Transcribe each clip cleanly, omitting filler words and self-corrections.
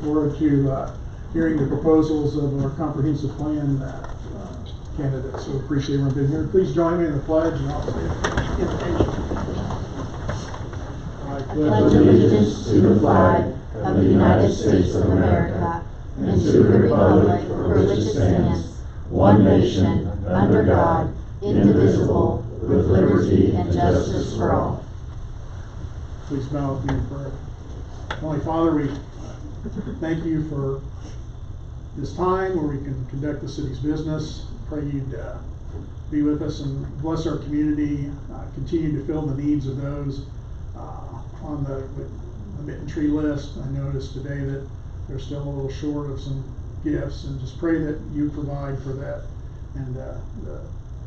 forward to hearing the proposals of our comprehensive plan candidates. So appreciate everyone being here. Please join me in the pledge and I'll say the invitation. I Pledge allegiance to the flag of the United States of America and to the republic for which it stands, one nation, under God, indivisible, with liberty and justice for all. Please bow with me in prayer. Holy Father, we thank you for this time where we can conduct the city's business. Pray you'd be with us and bless our community, continue to fill the needs of those on the Mitten Tree list. I noticed today that they're still a little short of some gifts, and just pray that you provide for that, and the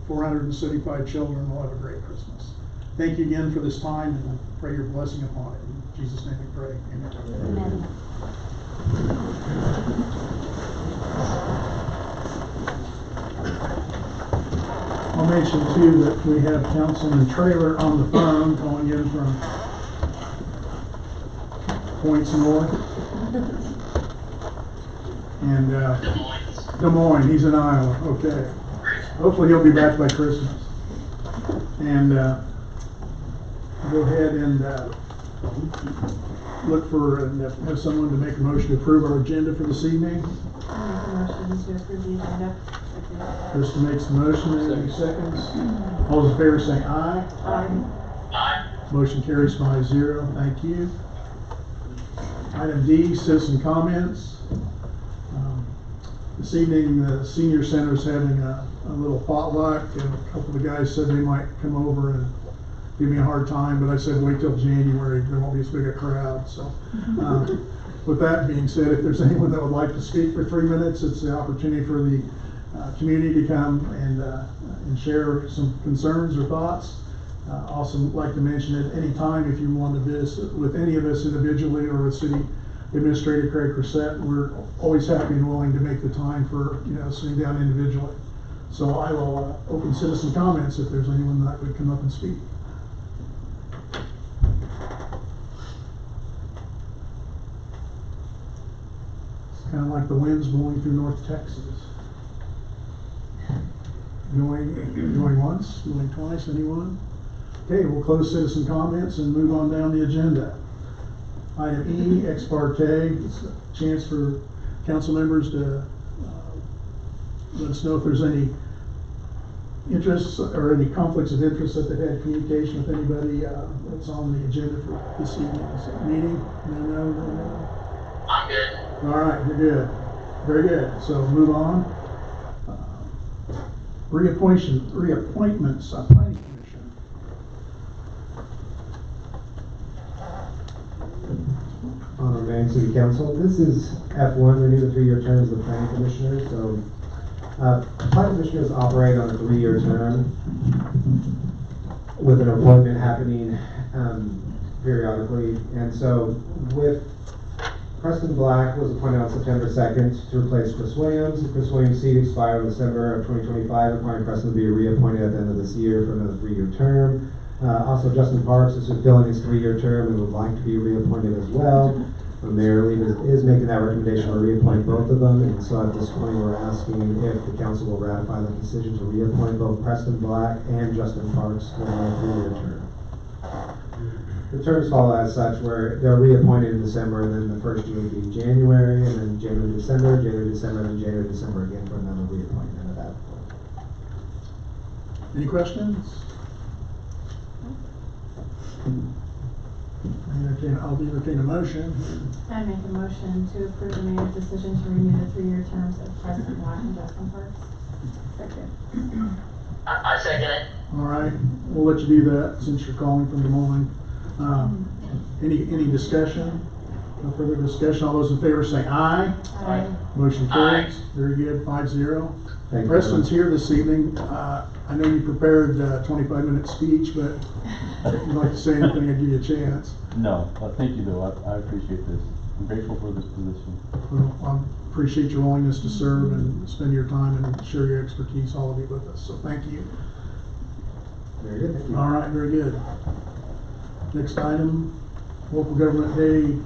475 children will have a great Christmas. Thank you again for this time, and I pray your blessing upon it. In Jesus' name we pray. Amen. Amen. I'll mention too that we have Councilman Trailer on the phone calling in from Points North. And Des Moines, he's in Iowa. Okay. Hopefully he'll be back by Christmas. And go ahead and look for and have someone to make a motion to approve our agenda for this evening. I make a motion to approve the agenda. Krista makes the motion. Any seconds? All those in favor say aye. Aye. Motion carries 5-0. Thank you. Item D, citizen comments. This evening, the senior center is having a little potluck, and a couple of the guys said they might come over and give me a hard time, but I said wait till January, there won't be as big a crowd. So with that being said, if there's anyone that would like to speak for 3 minutes, it's the opportunity for the community to come and share some concerns or thoughts. Also like to mention at any time, if you want to visit with any of us individually or with City Administrator Craig Cressett, we're always happy and willing to make the time for sitting down individually. So I will open citizen comments if there's anyone that would come up and speak. It's kind of like the winds blowing through North Texas. Going once, going twice, anyone? Okay, we'll close citizen comments and move on down the agenda. Item E, ex parte, it's a chance for council members to let us know if there's any interests or any conflicts of interest that they've had communication with anybody that's on the agenda for this evening's meeting. No. I'm good. All right, you're good. Very good. So move on. Reappointments on planning commission. Mayor City Council, this is F1, renew the 3-year terms of the planning commissioners. So planning commissioners operate on a 3-year term with an appointment happening periodically. And so with Preston Black was appointed on September 2nd to replace Chris Williams. Chris Williams' seat expired in December of 2025, requiring Preston to be reappointed at the end of this year for another 3-year term. Also, Justin Parks is fulfilling his 3-year term and would like to be reappointed as well. Mayor Lee is making that recommendation to reappoint both of them, and so at this point we're asking if the council will ratify the decision to reappoint both Preston Black and Justin Parks for a 3-year term. The terms follow as such, where they're reappointed in December, and then the first year would be January, and then January, December, and then January, December again for another reappointment at that point. Any questions? I'll entertain a motion. I make a motion to approve the mayor's decision to renew the 3-year terms of Preston Black and Justin Parks. Second. I second it. All right, we'll let you do that since you're calling from Des Moines. Any discussion? No further discussion. All those in favor say aye. Aye. Motion carries. Very good. 5-0. Thank you. Preston's here this evening. I know you prepared a 25-minute speech, but if you'd like to say anything, I'd give you a chance. No, thank you though. I appreciate this. I'm grateful for this position. Well, I appreciate your willingness to serve and spend your time and share your expertise, all of you, with us. So thank you. Very good. Thank you. All right, very good. Next item, local government day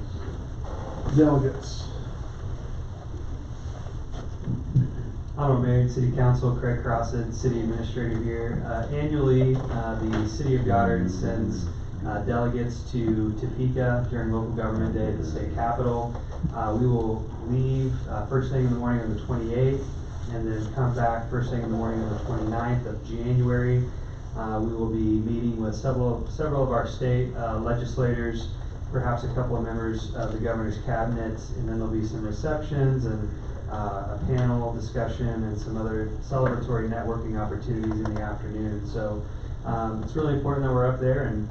delegates. Honorable Mayor and City Council, Craig Crossan, City Administrator here. Annually, the City of Goddard sends delegates to Topeka during local government day at the state capitol. We will leave first thing in the morning on the 28th and then come back first thing in the morning on the 29th of January. We will be meeting with several of our state legislators, perhaps a couple of members of the governor's cabinet, and then there'll be some receptions and a panel discussion and some other celebratory networking opportunities in the afternoon. So it's really important that we're up there and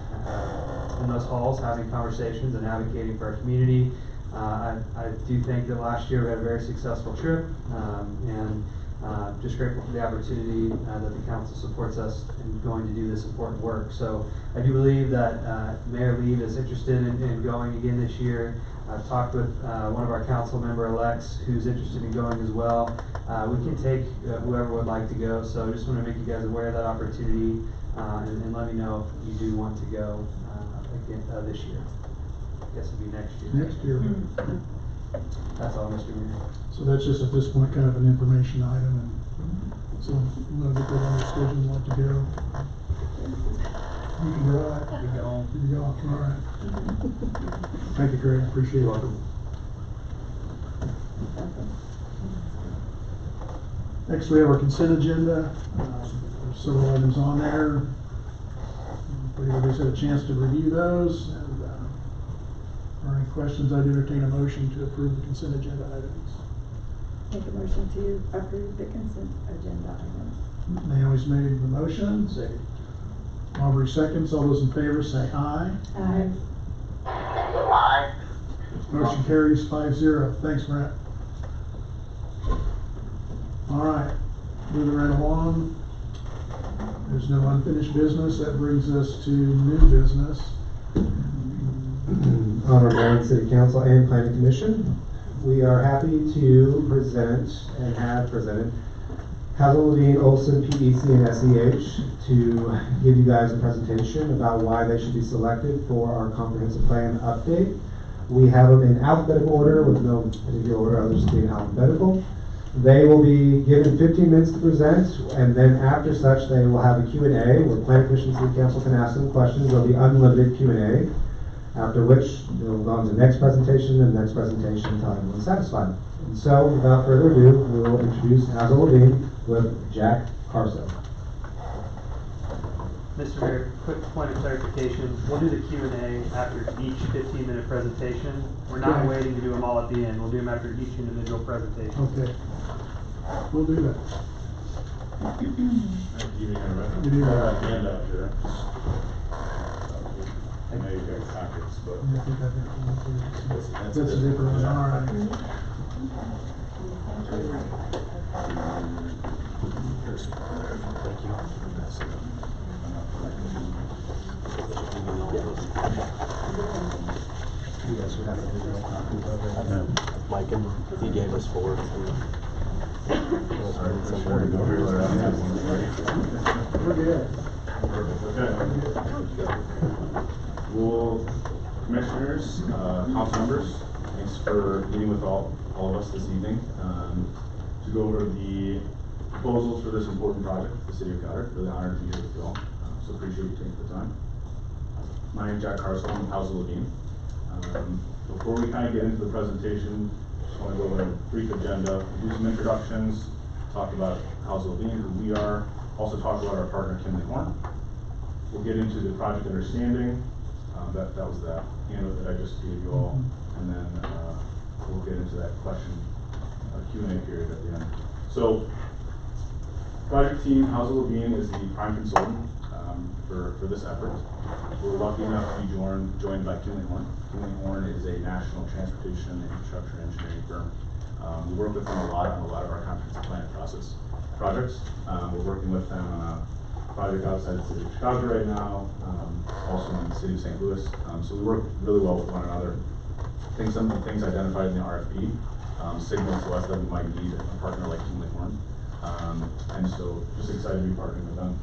in those halls having conversations and advocating for our community. I do think that last year we had a very successful trip, and just grateful for the opportunity that the council supports us in going to do this important work. So I do believe that Mayor Lieb is interested in going again this year. I've talked with one of our council member-elects who's interested in going as well. We can take whoever would like to go, so I just want to make you guys aware of that opportunity and let me know if you do want to go again this year. I guess it'll be next year. Next year. That's all, Mr. Mayor. So that's just at this point kind of an information item, and so we'll get that on the schedule, want to go. You can go, all right. You can go, all right. Thank you, Craig, appreciate it. You're welcome. Next, we have our consent agenda. There's several items on there. Hopefully everybody's had a chance to review those, and if there are any questions, I'd entertain a motion to approve the consent agenda items. Make a motion to approve the consent agenda items. Naomi's made the motion, Aubrey seconds. All those in favor say aye. Aye. Aye. Motion carries 5-0. Thanks, Brent. All right, moving right along. There's no unfinished business. That brings us to new business. Honorable Mayor and City Council and Planning Commission, we are happy to present and have presented Hazel Levine, Olson, PEC, and SEH to give you guys a presentation about why they should be selected for our comprehensive plan update. We have them in alphabetical order with no particular order, others being alphabetical. They will be given 15 minutes to present, and then after such they will have a Q&A where Planning Commission and City Council can ask them questions. There'll be unlimited Q&A, after which they'll go on to the next presentation and the next presentation until everyone's satisfied. And so, without further ado, we will introduce Hazel Levine with Jack Carso. Mr. Mayor, quick point of clarification. We'll do the Q&A after each 15-minute presentation. We're not Okay. waiting to do them all at the end. We'll do them after each individual presentation. Okay, we'll do that. Good evening, everybody. Good evening. Hand out here. I know you guys packets, but I think I got one too. that's That's a different one, all right. You guys would have a digital copy of it. Mike and he gave us 4. Somewhere to go here. We're good. Okay. Well, commissioners, council members, thanks for meeting with all of us this evening to go over the proposals for this important project for the city of Goddard. Really honored to be here with you all, so appreciate you taking the time. My name is Jack Carson, I'm with Hazel Levine. Before we kind of get into the presentation, just want to go over a brief agenda, do some introductions, talk about Hazel Levine, who we are, also talk about our partner Kinley Horn. We'll get into the project understanding. That was the handout that I just gave you all, and then we'll get into that question Q&A period at the end. So, project team Hazel Levine is the prime consultant for this effort. We're lucky enough to be joined by Kinley Horn. Kinley Horn is a national transportation and infrastructure engineering firm. We work with them a lot on a lot of our comprehensive planning projects. We're working with them on a project outside the city of Chicago right now, also in the city of St. Louis. So we work really well with one another. I think some of the things identified in the RFP signal to us that we might need a partner like Kinley Horn. And so just excited to be partnering with them.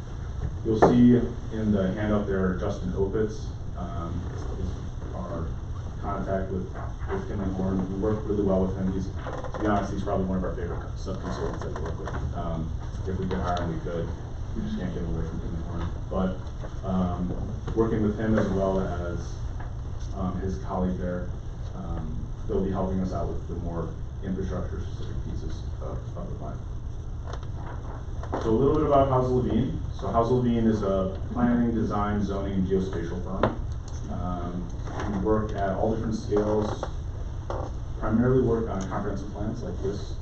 You'll see in the handout there, Justin Opitz is our contact with Kinley Horn. We work really well with him. He's, to be honest, he's probably one of our favorite sub-consultants that we work with. If we could hire him, we could. We just can't get away from Kinley Horn. But working with him as well as his colleague there, they'll be helping us out with the more infrastructure-specific pieces of the plan. So a little bit about Housel Levine. So Housel Levine is a planning, design, zoning, and geospatial firm. We work at all different scales, primarily work on comprehensive plans like this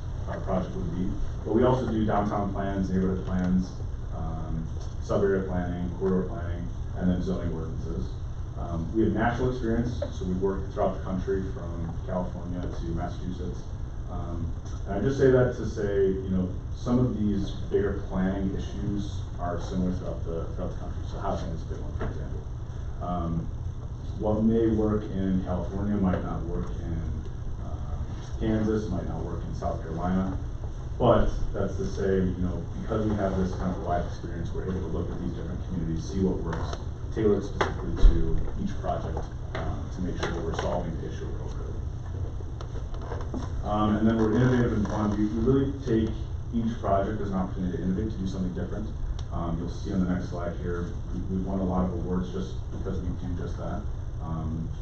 project would be, but we also do downtown plans, neighborhood plans, sub-area planning, corridor planning, and then zoning ordinances. We have national experience, so we work throughout the country from California to Massachusetts. And I just say that to say, you know, some of these bigger planning issues are similar throughout the country. So housing is a big one, for example. What may work in California might not work in Kansas, might not work in South Carolina. But that's to say, you know, because we have this kind of wide experience, we're able to look at these different communities, see what works, tailor it specifically to each project to make sure that we're solving the issue appropriately. And then we're innovative and fun. We really take each project as an opportunity to innovate, to do something different. You'll see on the next slide here, we won a lot of awards just because we do just that.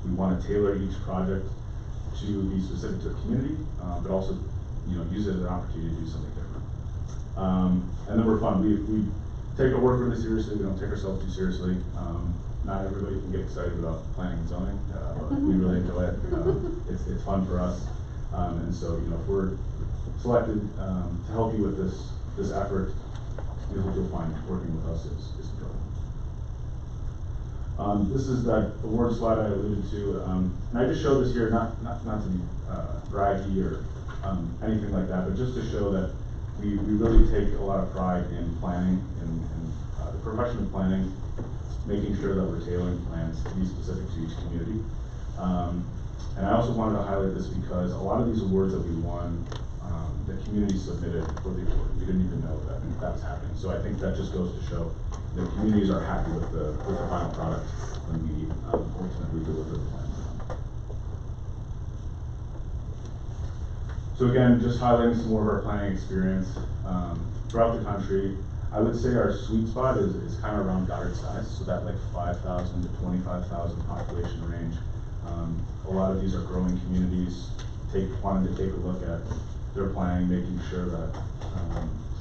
We want to tailor each project to be specific to a community, but also, you know, use it as an opportunity to do something different. And then we're fun. We take our work really seriously. We don't take ourselves too seriously. Not everybody can get excited about planning and zoning, but we really enjoy it. It's fun for us. And so, you know, if we're selected to help you with this effort, you'll find working with us is enjoyable. This is that award slide I alluded to, and I just show this here not to be braggy or anything like that, but just to show that we really take a lot of pride in planning and the profession of planning, making sure that we're tailoring plans to be specific to each community. And I also wanted to highlight this because a lot of these awards that we won, the community submitted for the award. We didn't even know that was happening. So I think that just goes to show the communities are happy with the final product when we ultimately deliver the plan. So again, just highlighting some more of our planning experience throughout the country. I would say our sweet spot is kind of around Goddard size, so that like 5,000 to 25,000 population range. A lot of these are growing communities, wanting to take a look at their planning, making sure that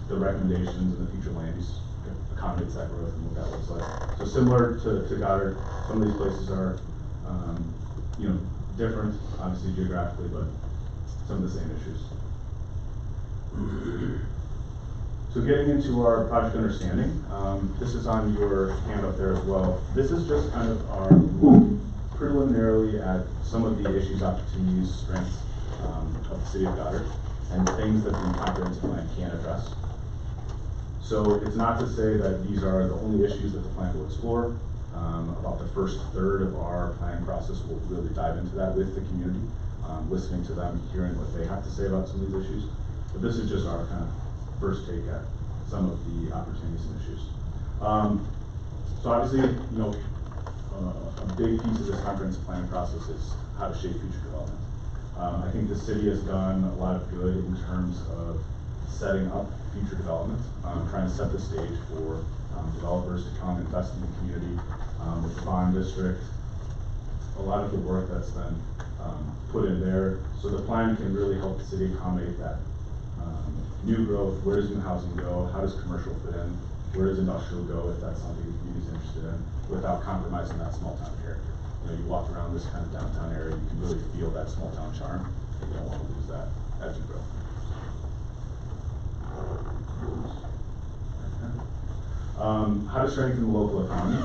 the recommendations in the future land use accommodates that growth and what that looks like. So similar to Goddard, some of these places are, you know, different, obviously geographically, but some of the same issues. So getting into our project understanding, this is on your hand up there as well. This is just kind of our preliminarily at some of the issues, opportunities, strengths of the city of Goddard, and things that the comprehensive plan can address. So it's not to say that these are the only issues that the plan will explore. About the first third of our planning process, we'll really dive into that with the community, listening to them, hearing what they have to say about some of these issues. But this is just our kind of first take at some of the opportunities and issues. So obviously, you know, a big piece of this comprehensive planning process is how to shape future development. I think the city has done a lot of good in terms of setting up future development, trying to set the stage for developers to come invest in the community. With the bond district, a lot of the work that's been put in there, so the plan can really help the city accommodate that new growth. Where does new housing go? How does commercial fit in? Where does industrial go if that's something the community is interested in, without compromising that small town character? You know, you walk around this kind of downtown area, you can really feel that small town charm, and you don't want to lose that as you grow. How to strengthen the local economy.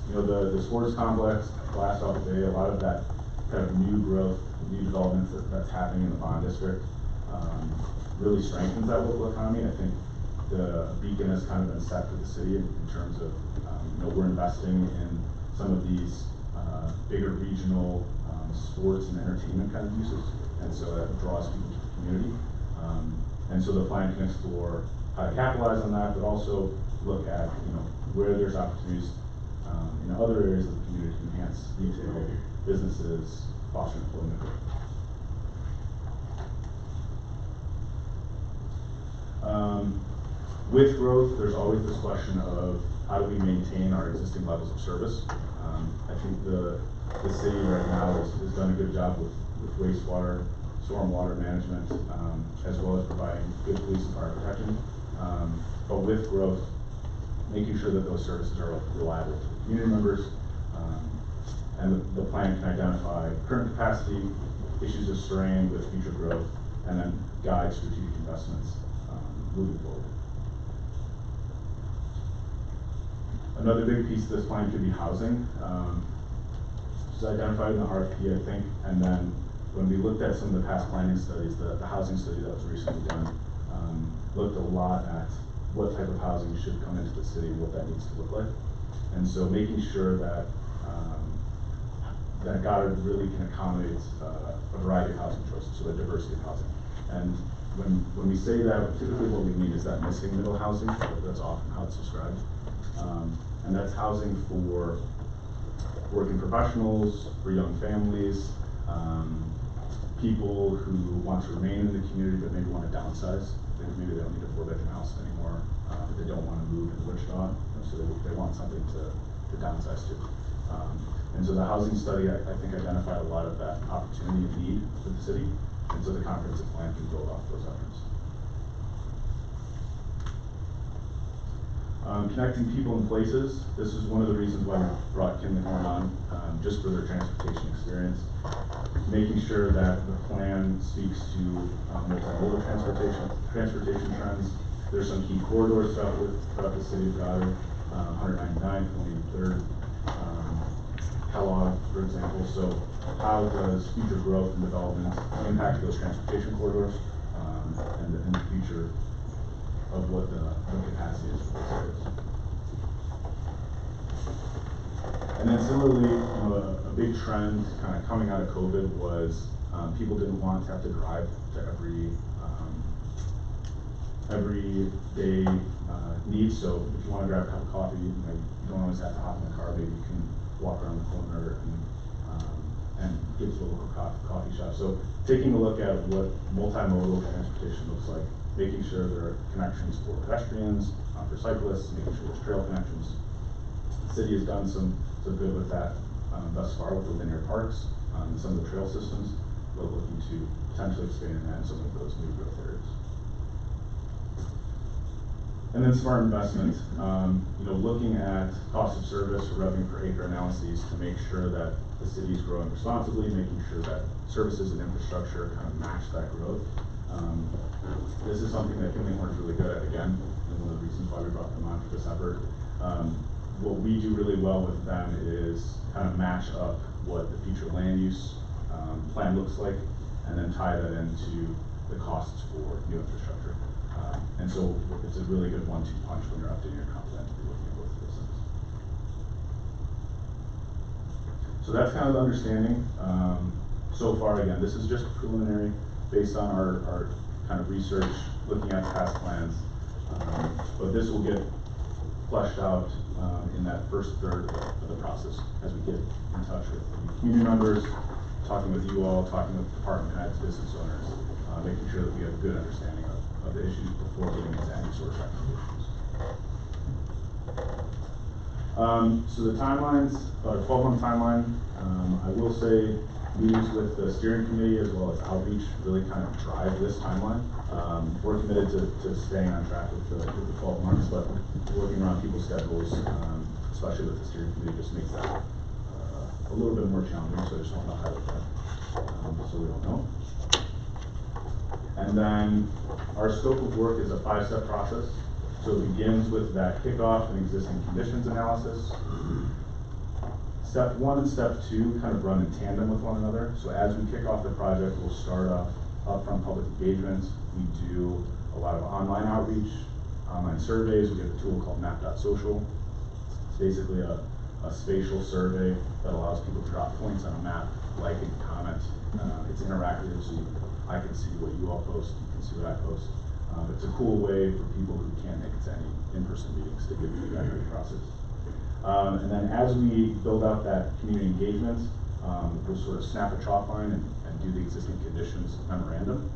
You know, the sports complex, Glass Off Bay, a lot of that kind of new growth, new development that's happening in the bond district really strengthens that local economy. I think the beacon has kind of been set for the city in terms of, you know, we're investing in some of these bigger regional sports and entertainment kind of uses, and so that draws people to the community. And so the plan can explore how to capitalize on that, but also look at, you know, where there's opportunities in other areas of the community to enhance retail, businesses, fostering employment. With growth, there's always this question of how do we maintain our existing levels of service. I think the city right now has done a good job with wastewater, stormwater management, as well as providing good police and fire protection. But with growth, making sure that those services are reliable to the community members, and the plan can identify current capacity, issues of strain with future growth, and then guide strategic investments moving forward. Another big piece of this plan could be housing. It's identified in the RFP, I think, and then when we looked at some of the past planning studies, the housing study that was recently done looked a lot at what type of housing should come into the city and what that needs to look like. And so making sure that that Goddard really can accommodate a variety of housing choices, so a diversity of housing. And when we say that, typically what we mean is that missing middle housing. That's often how it's described. And that's housing for working professionals, for young families, people who want to remain in the community but maybe want to downsize. Maybe they don't need a 4-bedroom house anymore, but they don't want to move in Wichita, so they want something to downsize to. And so the housing study, I think, identified a lot of that opportunity and need for the city, and so the comprehensive plan can build off those efforts. Connecting people and places. This is one of the reasons why we brought Kim McCorn on, just for their transportation experience. Making sure that the plan speaks to multimodal transportation trends. There's some key corridors throughout the city of Goddard, 199, 23rd, Kellogg, for example. So how does future growth and development impact those transportation corridors and the future of what the capacity is for those areas? And then similarly, a big trend kind of coming out of COVID was people didn't want to have to drive to every day needs. So if you want to grab a cup of coffee, you don't always have to hop in the car. Maybe you can walk around the corner and get to a local coffee shop. So taking a look at what multimodal transportation looks like, making sure there are connections for pedestrians, for cyclists, making sure there's trail connections. The city has done some good with that thus far with the linear parks and some of the trail systems, but looking to potentially expand that in some of those new growth areas. And then smart investment, looking at cost of service or revenue per acre analyses to make sure that the city is growing responsibly, making sure that services and infrastructure kind of match that growth. This is something that Kim McCorn is really good at, again, and one of the reasons why we brought them on for this effort. What we do really well with them is kind of match up what the future land use plan looks like, and then tie that into the costs for new infrastructure. And so it's a really good 1-2 punch when you're updating your comp plan to be looking at both of those things. So that's kind of the understanding. So far, again, this is just preliminary based on our kind of research, looking at past plans. But this will get fleshed out in that first third of the process as we get in touch with the community members, talking with you all, talking with department heads, business owners, making sure that we have a good understanding of the issues before getting into any sort of recommendations. So the timelines, 12-month timeline, I will say meetings with the steering committee as well as outreach really kind of drive this timeline. We're committed to staying on track with the 12 months, but working around people's schedules, especially with the steering committee, just makes that a little bit more challenging, so I just want to highlight that, so we don't know. And then our scope of work is a 5-step process. So it begins with that kickoff and existing conditions analysis. Step 1 and step 2 kind of run in tandem with one another. So as we kick off the project, we'll start off upfront public engagement. We do a lot of online outreach, online surveys. We have a tool called map.social. It's basically a spatial survey that allows people to drop points on a map, like and comment. It's interactive, so I can see what you all post, you can see what I post. It's a cool way for people who can't make it to any in-person meetings to give feedback on the process. And then as we build out that community engagement, we'll sort of snap a chalk line and do the existing conditions memorandum.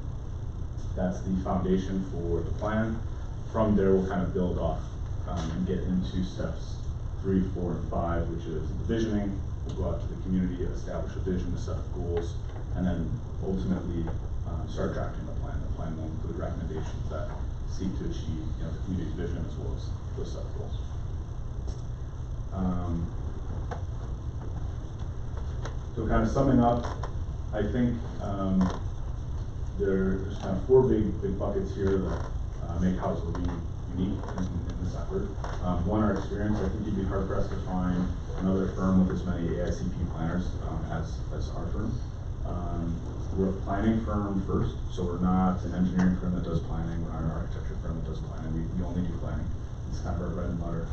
That's the foundation for the plan. From there, we'll kind of build off and get into steps 3, 4, and 5, which is the visioning. We'll go out to the community, establish a vision, a set of goals, and then ultimately start drafting the plan. The plan will include recommendations that seek to achieve, you know, the community's vision as well as those set of goals. So kind of summing up, I think there's kind of 4 big buckets here that make House Levine unique in this effort. One, our experience. I think you'd be hard pressed to find another firm with as many AICP planners as our firm. We're a planning firm first, so we're not an engineering firm that does planning. We're not an architecture firm that does planning. We only do planning. It's kind of our bread and butter.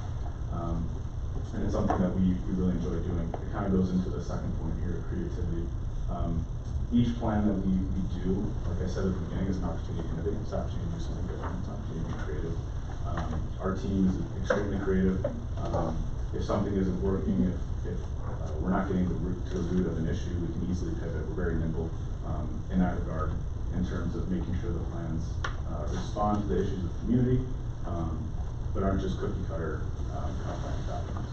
And it's something that we really enjoy doing. It kind of goes into the second point here, creativity. Each plan that we do, like I said at the beginning, is an opportunity to innovate. It's an opportunity to do something different. It's an opportunity to be creative. Our team is extremely creative. If something isn't working, if we're not getting to the root of an issue, we can easily pivot. We're very nimble in that regard in terms of making sure the plans respond to the issues of the community, but aren't just cookie cutter kind of planning documents.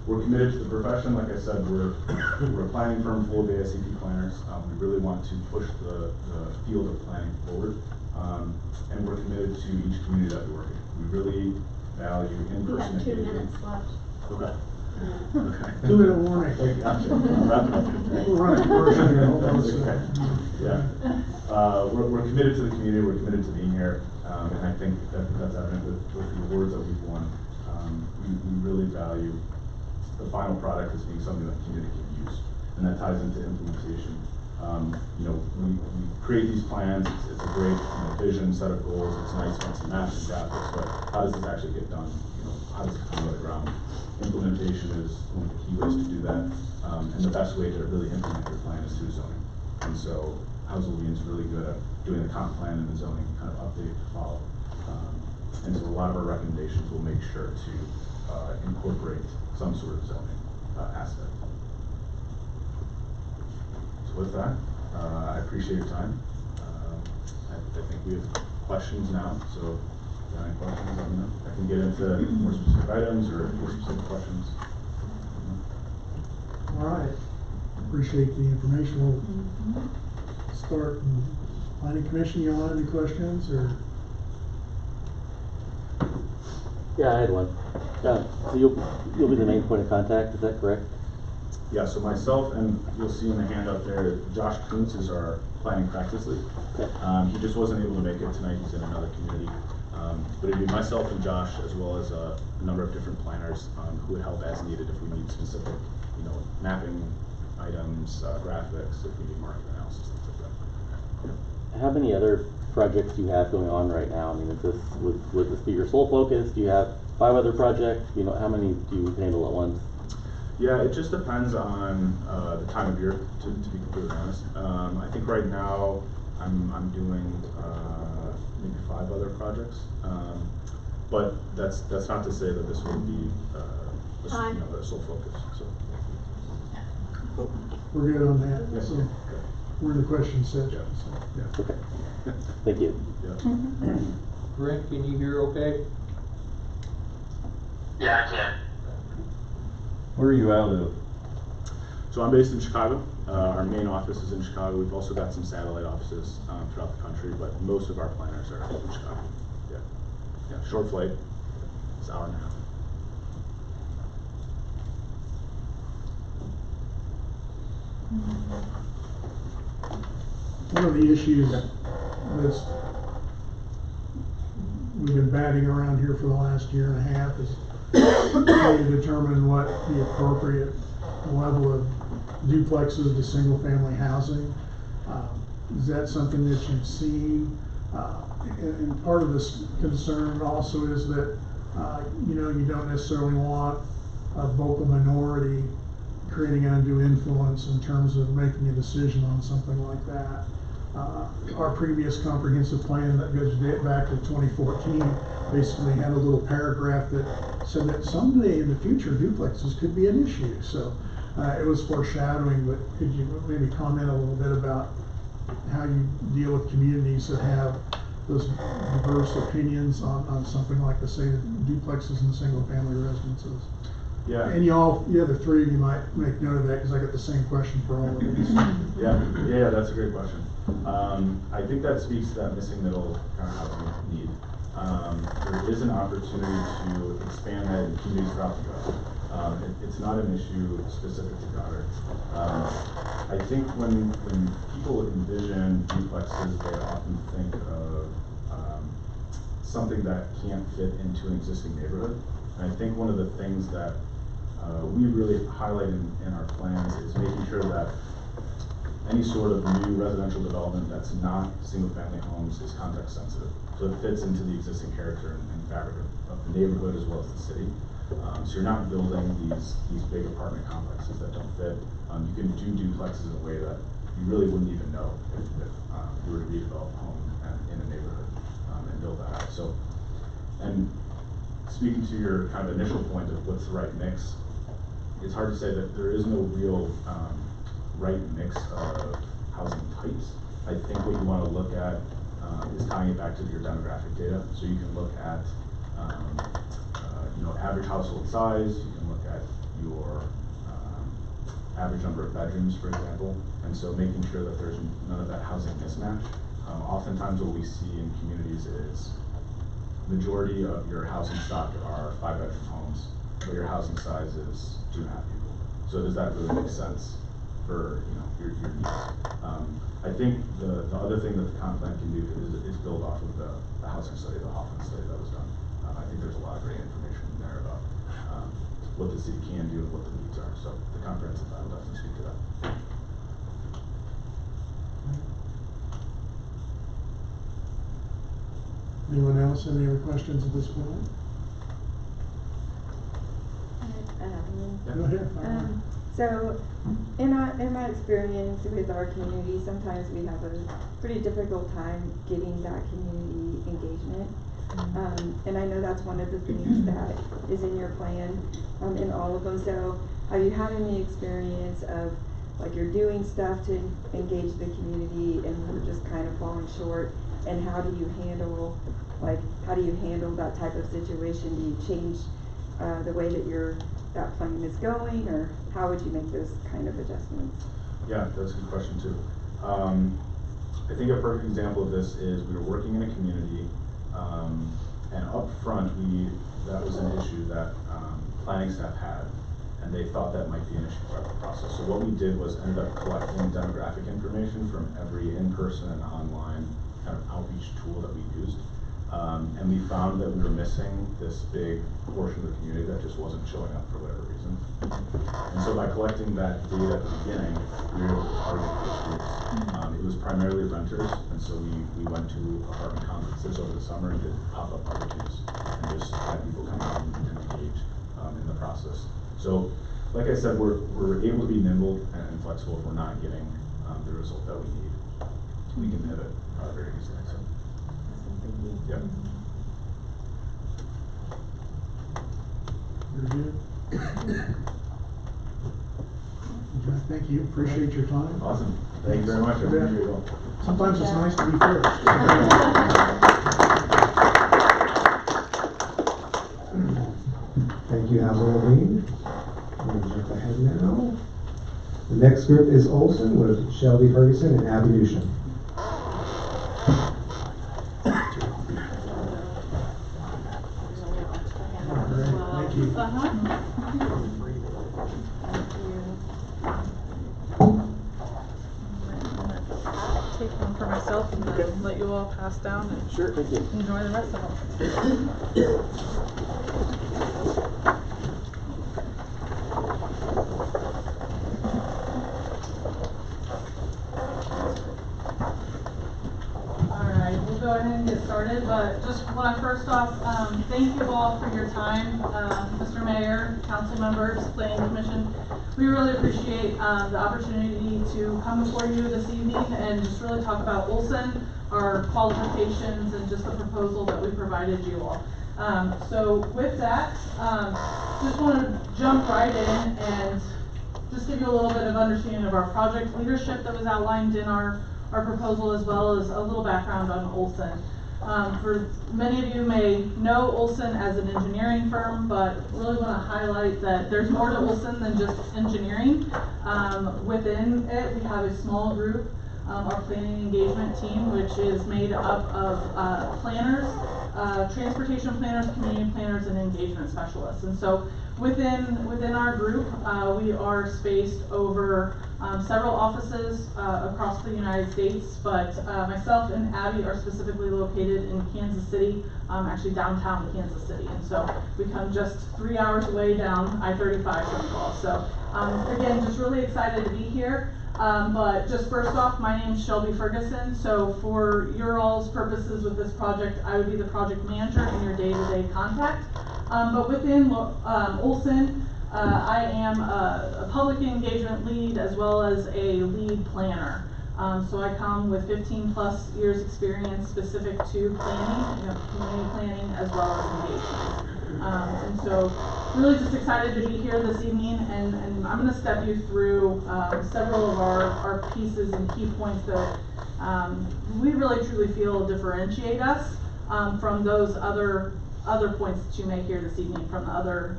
We're committed to the profession. Like I said, we're a planning firm full of AICP planners. We really want to push the field of planning forward, and we're committed to each community that we work in. We really value in-person We have 2 engagement. minutes left. Okay. Okay. 2-minute warning. Gotcha. I'm wrapping up. We're running commercial here. Hold on a That's okay. second. Yeah. We're committed to the community. We're committed to being here, and I think that's evident with the awards that we've won. We really value the final product as being something that the community can use, and that ties into implementation. You know, we create these plans. It's a great vision, set of goals. It's nice, fancy maps and graphics, but how does this actually get done? You know, how does it come to the ground? Implementation is one of the key ways to do that, and the best way to really implement your plan is through zoning. And so, House Levine is really good at doing the comp plan and the zoning kind of update to follow. And so, a lot of our recommendations will make sure to incorporate some sort of zoning aspect. So with that, I appreciate your time. I think we have questions now, so if you have any questions, let me know. I can get into more specific items or more specific questions. All right. Appreciate the information. We'll start in planning commission. You all have any questions or? Yeah, I had one. So you'll be the main point of contact, is that correct? Yeah, so myself, and you'll see in the handout there, Josh Kuntz is our planning practice lead. Okay. He just wasn't able to make it tonight. He's in another community. But it'd be myself and Josh, as well as a number of different planners who would help as needed if we need specific, mapping items, graphics, if we need market analysis, things like that. How many other projects do you have going on right now? I mean, is this would this be your sole focus? Do you have 5 other projects? How many do you handle at once? Yeah, it just depends on the time of year, to be completely honest. I think right now I'm doing maybe 5 other projects, but that's not to say that this would be the sole focus. So We're good on that. Yeah. So we're in the question section. Yeah. So, yeah. Okay. Thank you. yeah. Brent, can you hear okay? Yeah, I can. Where are you out of? So I'm based in Chicago. Our main office is in Chicago. We've also got some satellite offices throughout the country, but most of our planners are in Chicago. Yeah. Yeah. Short flight. It's an hour and a half. One of the issues that's we've been batting around here for the last year and a half is trying to determine what the appropriate level of duplexes to single family housing. Is that something that you've seen? And part of this concern also is that you don't necessarily want a vocal minority creating undue influence in terms of making a decision on something like that. Our previous comprehensive plan that goes back to 2014 basically had a little paragraph that said that someday in the future duplexes could be an issue. So It was foreshadowing, but could you maybe comment a little bit about how you deal with communities that have those diverse opinions on something like the, say, the duplexes and single-family residences? Yeah. And y'all, the other three of you might make note of that, because I got the same question for all of these. Yeah, that's a great question. I think that speaks to that missing middle kind of housing need. There is an opportunity to expand that in communities throughout the U.S. It's not an issue specific to Goddard. I think when people envision duplexes, they often think of something that can't fit into an existing neighborhood. And I think one of the things that we really highlight in our plans is making sure that any sort of new residential development that's not single-family homes is context sensitive. So it fits into the existing character and fabric of the neighborhood as well as the city. So you're not building these big apartment complexes that don't fit. You can do duplexes in a way that you really wouldn't even know if you were to redevelop a home in a neighborhood and build that out. So, and speaking to your kind of initial point of what's the right mix, it's hard to say that there is no real right mix of housing types. I think what you want to look at is tying it back to your demographic data. So you can look at average household size, you can look at your average number of bedrooms, for example, and so making sure that there's none of that housing mismatch. Oftentimes what we see in communities is majority of your housing stock are 5-bedroom homes, but your housing size is 2.5 people. So does that really make sense for your needs? I think the other thing that the comp plan can do is build off of the housing study, the Hoffman study that was done. I think there's a lot of great information in there about what the city can do and what the needs are. So the comprehensive plan will definitely speak to that. Anyone else, any other questions at this point? Go ahead. So, in my experience with our community, sometimes we have a pretty difficult time getting that community engagement. And I know that's one of the things that is in your plan, in all of them. So, have you had any experience of, like, you're doing stuff to engage the community and we're just kind of falling short? And how do you handle that type of situation? Do you change the way that that plan is going, or how would you make those kind of adjustments? Yeah, that's a good question too. I think a perfect example of this is we were working in a community, and up front that was an issue that planning staff had, and they thought that might be an issue throughout the process. So what we did was ended up collecting demographic information from every in-person and online kind of outreach tool that we used. And we found that we were missing this big portion of the community that just wasn't showing up for whatever reason. And so by collecting that data at the beginning, we were able to target those groups. It was primarily renters, and so we went to apartment complexes over the summer and did pop-up barbecues and just had people come out and engage in the process. So, like I said, we're able to be nimble and flexible if we're not getting the result that we need. We can pivot very easily. So. Yep. Very good. Okay, thank you, appreciate your time. Awesome. Thank you very much. I appreciate it all. Sometimes it's nice to be first. Thank you, Hazel. I'm going to jump ahead now. The next group is Olson with Shelby Ferguson and Abby Newsham. Thank you. Take one for myself and then let you all pass down and Sure, thank you. enjoy the rest of them. Alright, we'll go ahead and get started, but just want to first off, thank you all for your time, Mr. Mayor, council members, planning commission. We really appreciate the opportunity to come before you this evening and just really talk about Olson, our qualifications, and just the proposal that we provided you all. So with that, just want to jump right in and just give you a little bit of understanding of our project leadership that was outlined in our proposal, as well as a little background on Olson. For many of you may know Olson as an engineering firm, but really want to highlight that there's more to Olson than just engineering. Within it, we have a small group, our planning engagement team, which is made up of planners, transportation planners, community planners, and engagement specialists. And so within our group, we are spaced over several offices across the United States, but myself and Abby are specifically located in Kansas City, actually downtown Kansas City. And so we come just 3 hours away down I-35 from you all. So again, just really excited to be here. But just first off, my name is Shelby Ferguson. So for your all's purposes with this project, I would be the project manager and your day-to-day contact. But within Olson, I am a public engagement lead as well as a lead planner. So I come with 15+ years experience specific to planning, community planning as well as engagement. And so really just excited to be here this evening, and I'm going to step you through several of our pieces and key points that we really truly feel differentiate us from those other points that you may hear this evening from the other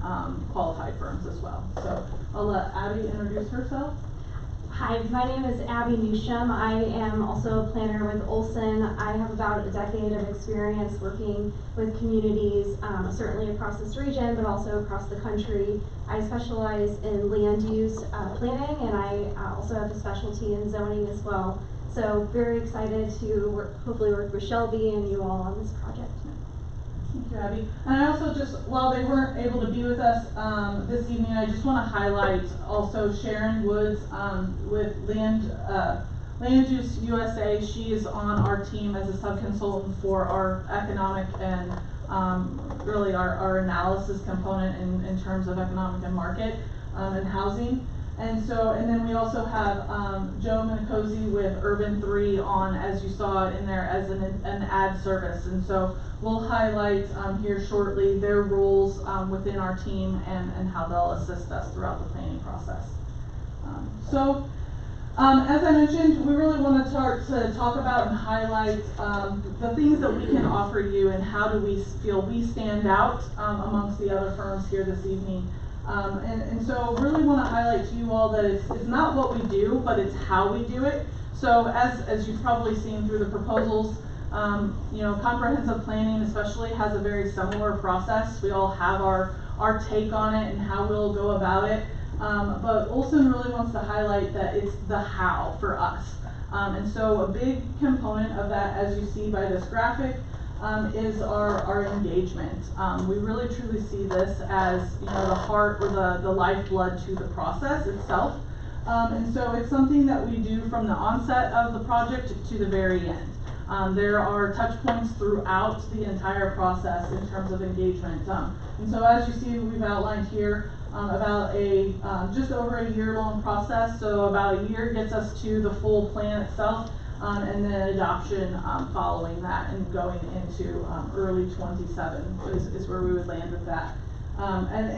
qualified firms as well. So I'll let Abby introduce herself. Hi, my name is Abby Newsham. I am also a planner with Olson. I have about a decade of experience working with communities, certainly across this region, but also across the country. I specialize in land use planning, and I also have a specialty in zoning as well. So very excited to hopefully work with Shelby and you all on this project. Thank you, Abby. And I also just, while they weren't able to be with us this evening, I just want to highlight also Sharon Woods with Land Use USA. She is on our team as a sub-consultant for our economic and really our analysis component in terms of economic and market and housing. And then we also have Joe Minicozy with Urban 3 on, as you saw in there, as an ad service. And so we'll highlight here shortly their roles within our team and how they'll assist us throughout the planning process. As I mentioned, we really want to start to talk about and highlight the things that we can offer you and how do we feel we stand out amongst the other firms here this evening. And so really want to highlight to you all that it's not what we do, but it's how we do it. So as you've probably seen through the proposals, comprehensive planning especially has a very similar process. We all have our take on it and how we'll go about it. But Olson really wants to highlight that it's the how for us. And so a big component of that, as you see by this graphic, is our engagement. We really truly see this as the heart or the lifeblood to the process itself. And so it's something that we do from the onset of the project to the very end. There are touch points throughout the entire process in terms of engagement. And so as you see, we've outlined here about just over a year-long process. So about a year gets us to the full plan itself. And then adoption following that and going into early 27 is where we would land with that. And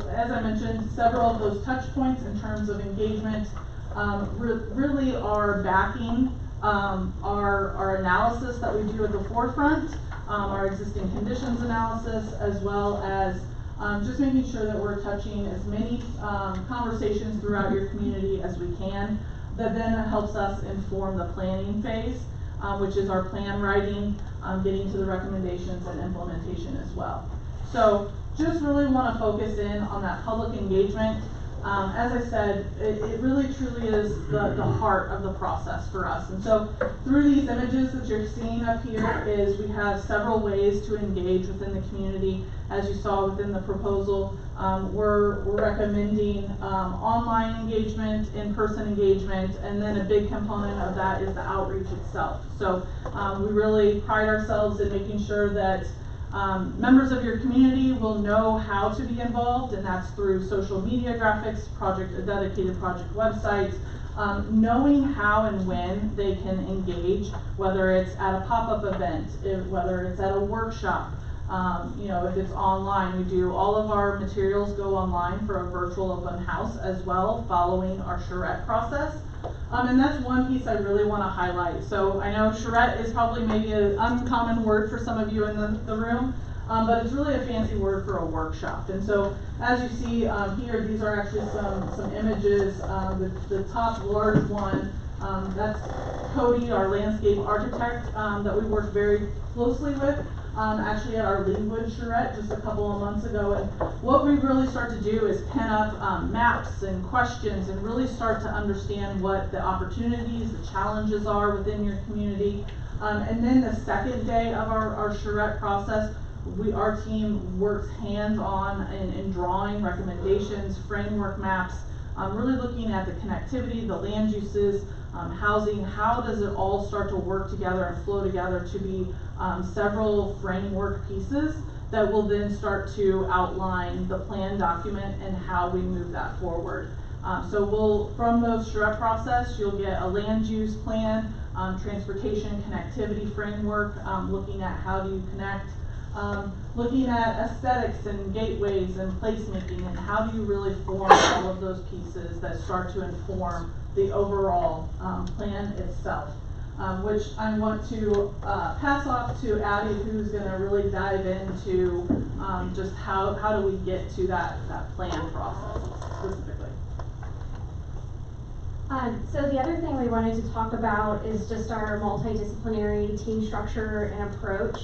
as I mentioned, several of those touch points in terms of engagement really are backing our analysis that we do at the forefront, our existing conditions analysis, as well as just making sure that we're touching as many conversations throughout your community as we can. That then helps us inform the planning phase, which is our plan writing, getting to the recommendations and implementation as well. So just really want to focus in on that public engagement. As I said, it really truly is the heart of the process for us. And so through these images that you're seeing up here is we have several ways to engage within the community. As you saw within the proposal, we're recommending online engagement, in-person engagement, and then a big component of that is the outreach itself. So we really pride ourselves in making sure that members of your community will know how to be involved, and that's through social media graphics, a dedicated project website, knowing how and when they can engage, whether it's at a pop-up event, whether it's at a workshop, You know, if it's online, we do all of our materials go online for a virtual open house as well, following our charrette process. And that's one piece I really want to highlight. So I know charrette is probably maybe an uncommon word for some of you in the room, but it's really a fancy word for a workshop. And so as you see here, these are actually some images. The top large one, that's Cody, our landscape architect, that we worked very closely with. Actually at our Leawood charrette just a couple of months ago, and what we really start to do is pen up maps and questions and really start to understand what the opportunities, the challenges are within your community. And then the second day of our charrette process, our team works hands-on in drawing recommendations, framework maps, really looking at the connectivity, the land uses, housing, how does it all start to work together and flow together to be several framework pieces that will then start to outline the plan document and how we move that forward. So from those charrette process, you'll get a land use plan, transportation connectivity framework, looking at how do you connect, looking at aesthetics and gateways and placemaking, and how do you really form all of those pieces that start to inform the overall plan itself. Which I want to pass off to Abby, who's going to really dive into just how do we get to that plan process specifically. So the other thing we wanted to talk about is just our multidisciplinary team structure and approach.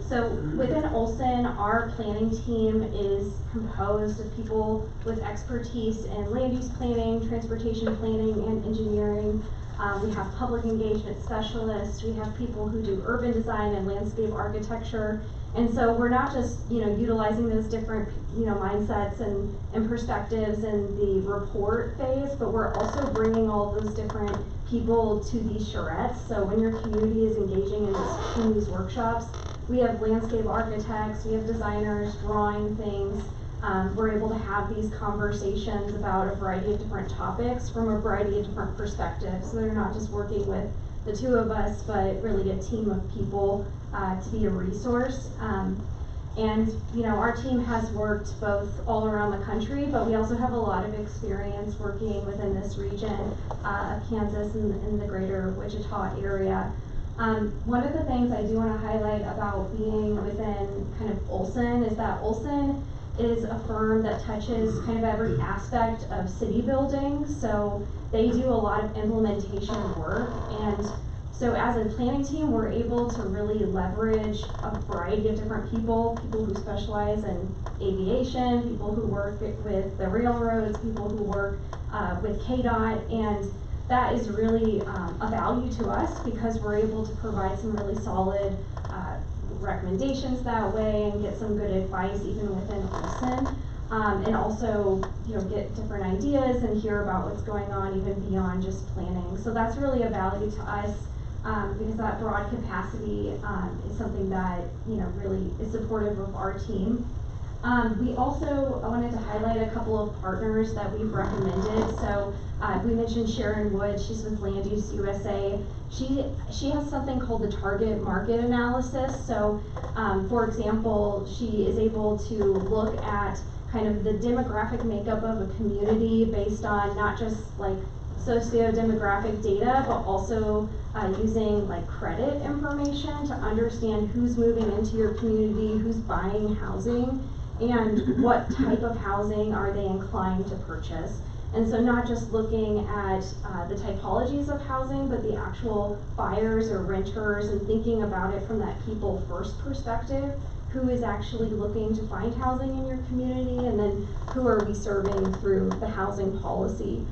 So within Olson, our planning team is composed of people with expertise in land use planning, transportation planning, and engineering. We have public engagement specialists, we have people who do urban design and landscape architecture. And so we're not just, utilizing those different, mindsets and perspectives in the report phase, but we're also bringing all those different people to these charrettes. So when your community is engaging in these workshops, we have landscape architects, we have designers drawing things. We're able to have these conversations about a variety of different topics from a variety of different perspectives. So they're not just working with the two of us, but really a team of people to be a resource. And our team has worked both all around the country, but we also have a lot of experience working within this region of Kansas and in the greater Wichita area. One of the things I do want to highlight about being within kind of Olson is that Olson is a firm that touches kind of every aspect of city building. So they do a lot of implementation work. And so as a planning team, we're able to really leverage a variety of different people who specialize in aviation, people who work with the railroads, people who work with KDOT, and that is really a value to us because we're able to provide some really solid recommendations that way and get some good advice even within Olson, and also get different ideas and hear about what's going on even beyond just planning. So that's really a value to us because that broad capacity is something that really is supportive of our team. We also wanted to highlight a couple of partners that we've recommended. So we mentioned Sharon Wood, she's with Land Use USA. She has something called the target market analysis. So for example, she is able to look at kind of the demographic makeup of a community based on not just like socio-demographic data, but also using like credit information to understand who's moving into your community, who's buying housing, and what type of housing are they inclined to purchase. And so not just looking at the typologies of housing, but the actual buyers or renters and thinking about it from that people first perspective. Who is actually looking to find housing in your community, and then who are we serving through the housing policy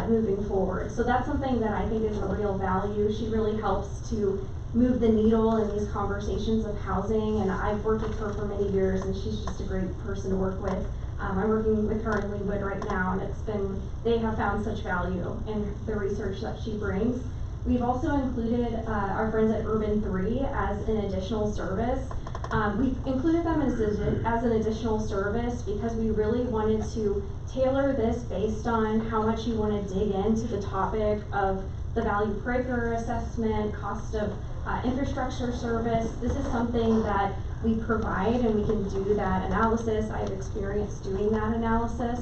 moving forward. So that's something that I think is a real value. She really helps to move the needle in these conversations of housing, and I've worked with her for many years, and she's just a great person to work with. I'm working with her in Leawood right now, and they have found such value in the research that she brings. We've also included our friends at Urban 3 as an additional service. We've included them as an additional service because we really wanted to tailor this based on how much you want to dig into the topic of the value per acre assessment, cost of infrastructure service. This is something that we provide and we can do that analysis. I have experience doing that analysis.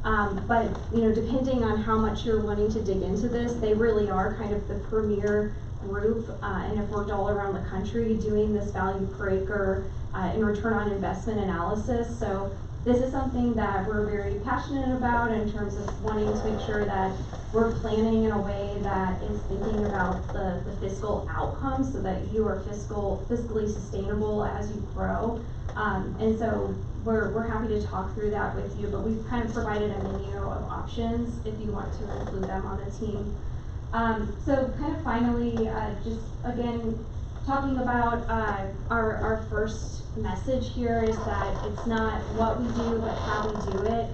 But, you know, depending on how much you're wanting to dig into this, they really are kind of the premier group, and if we're all around the country doing this value per acre and return on investment analysis. So this is something that we're very passionate about in terms of wanting to make sure that we're planning in a way that is thinking about the fiscal outcomes so that you are fiscally sustainable as you grow. And so we're happy to talk through that with you, but we've kind of provided a menu of options if you want to include them on the team. So kind of finally, just again, talking about our first message here is that it's not what we do, but how we do it.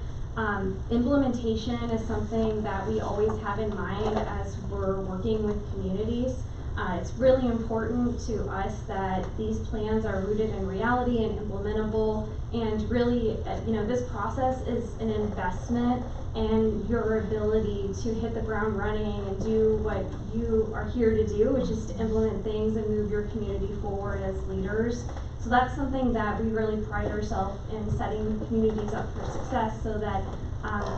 Implementation is something that we always have in mind as we're working with communities. It's really important to us that these plans are rooted in reality and implementable, and really, you know, this process is an investment in your ability to hit the ground running and do what you are here to do, which is to implement things and move your community forward as leaders. So that's something that we really pride ourselves in, setting communities up for success so that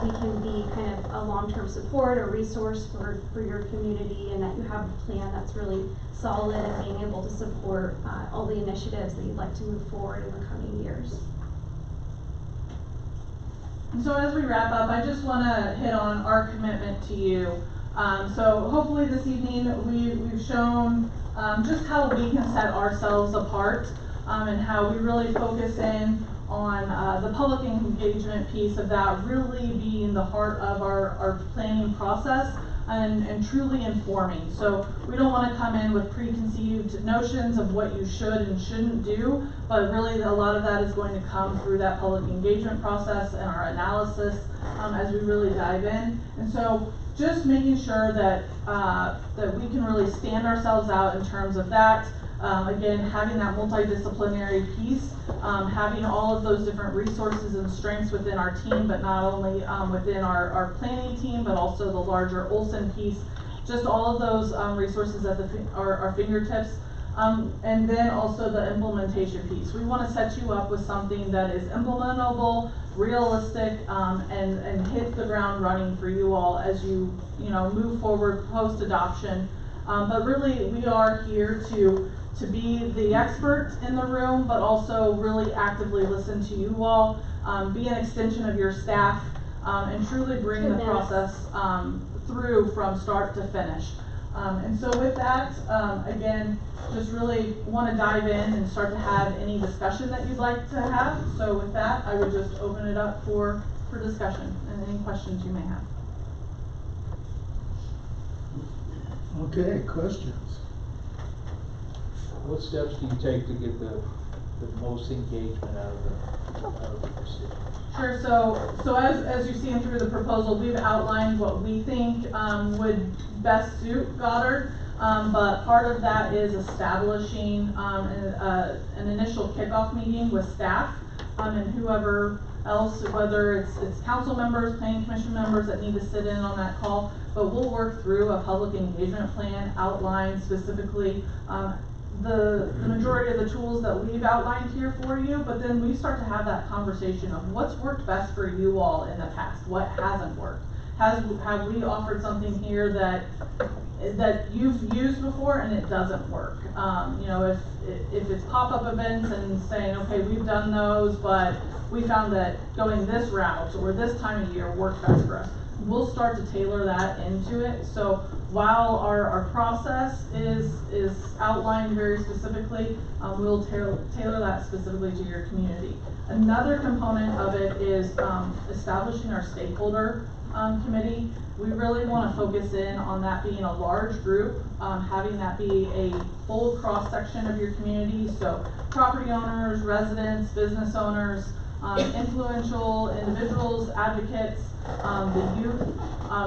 we can be kind of a long-term support or resource for your community, and that you have a plan that's really solid and being able to support all the initiatives that you'd like to move forward in the coming years. And so as we wrap up, I just want to hit on our commitment to you. So hopefully this evening we've shown just how we can set ourselves apart and how we really focus in on the public engagement piece of that really being the heart of our planning process and truly informing. So we don't want to come in with preconceived notions of what you should and shouldn't do, but really a lot of that is going to come through that public engagement process and our analysis as we really dive in. And so just making sure that that we can really stand ourselves out in terms of that. Again, having that multidisciplinary piece, having all of those different resources and strengths within our team, but not only within our planning team, but also the larger Olson piece, just all of those resources at our fingertips. And then also the implementation piece. We want to set you up with something that is implementable, realistic, and hit the ground running for you all as you move forward post-adoption. But really, we are here to be the expert in the room, but also really actively listen to you all, be an extension of your staff, and truly bring the process through from start to finish. And so with that, again, just really want to dive in and start to have any discussion that you'd like to have. So with that, I would just open it up for discussion and any questions you may have. Okay, questions? What steps do you take to get the most engagement out of the procedure? Sure. So as you've seen through the proposal, we've outlined what we think would best suit Goddard. But part of that is establishing an initial kickoff meeting with staff and whoever else, whether it's council members, planning commission members that need to sit in on that call. But we'll work through a public engagement plan, outline specifically the majority of the tools that we've outlined here for you, but then we start to have that conversation of what's worked best for you all in the past, what hasn't worked. Have we offered something here that you've used before and it doesn't work? If it's pop-up events and saying, okay, we've done those, but we found that going this route or this time of year worked best for us. We'll start to tailor that into it. So while our process is outlined very specifically, we'll tailor that specifically to your community. Another component of it is establishing our stakeholder committee. We really want to focus in on that being a large group, having that be a full cross-section of your community. So property owners, residents, business owners, influential individuals, advocates, the youth,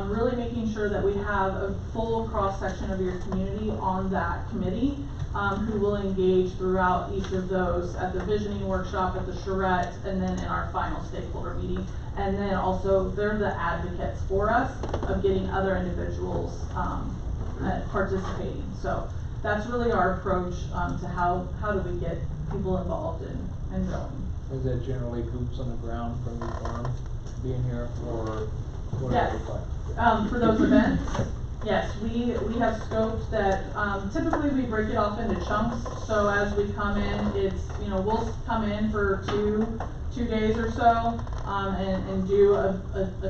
really making sure that we have a full cross-section of your community on that committee, who will engage throughout each of those at the visioning workshop, at the charrette, and then in our final stakeholder meeting. And then also they're the advocates for us of getting other individuals participating. So that's really our approach to how do we get people involved in building. Is that generally boots on the ground from your farm being here, or what does it Yes. look like? For those events, yes, we have scopes that, typically we break it off into chunks, so as we come in, it's, we'll come in for two days or so, and do a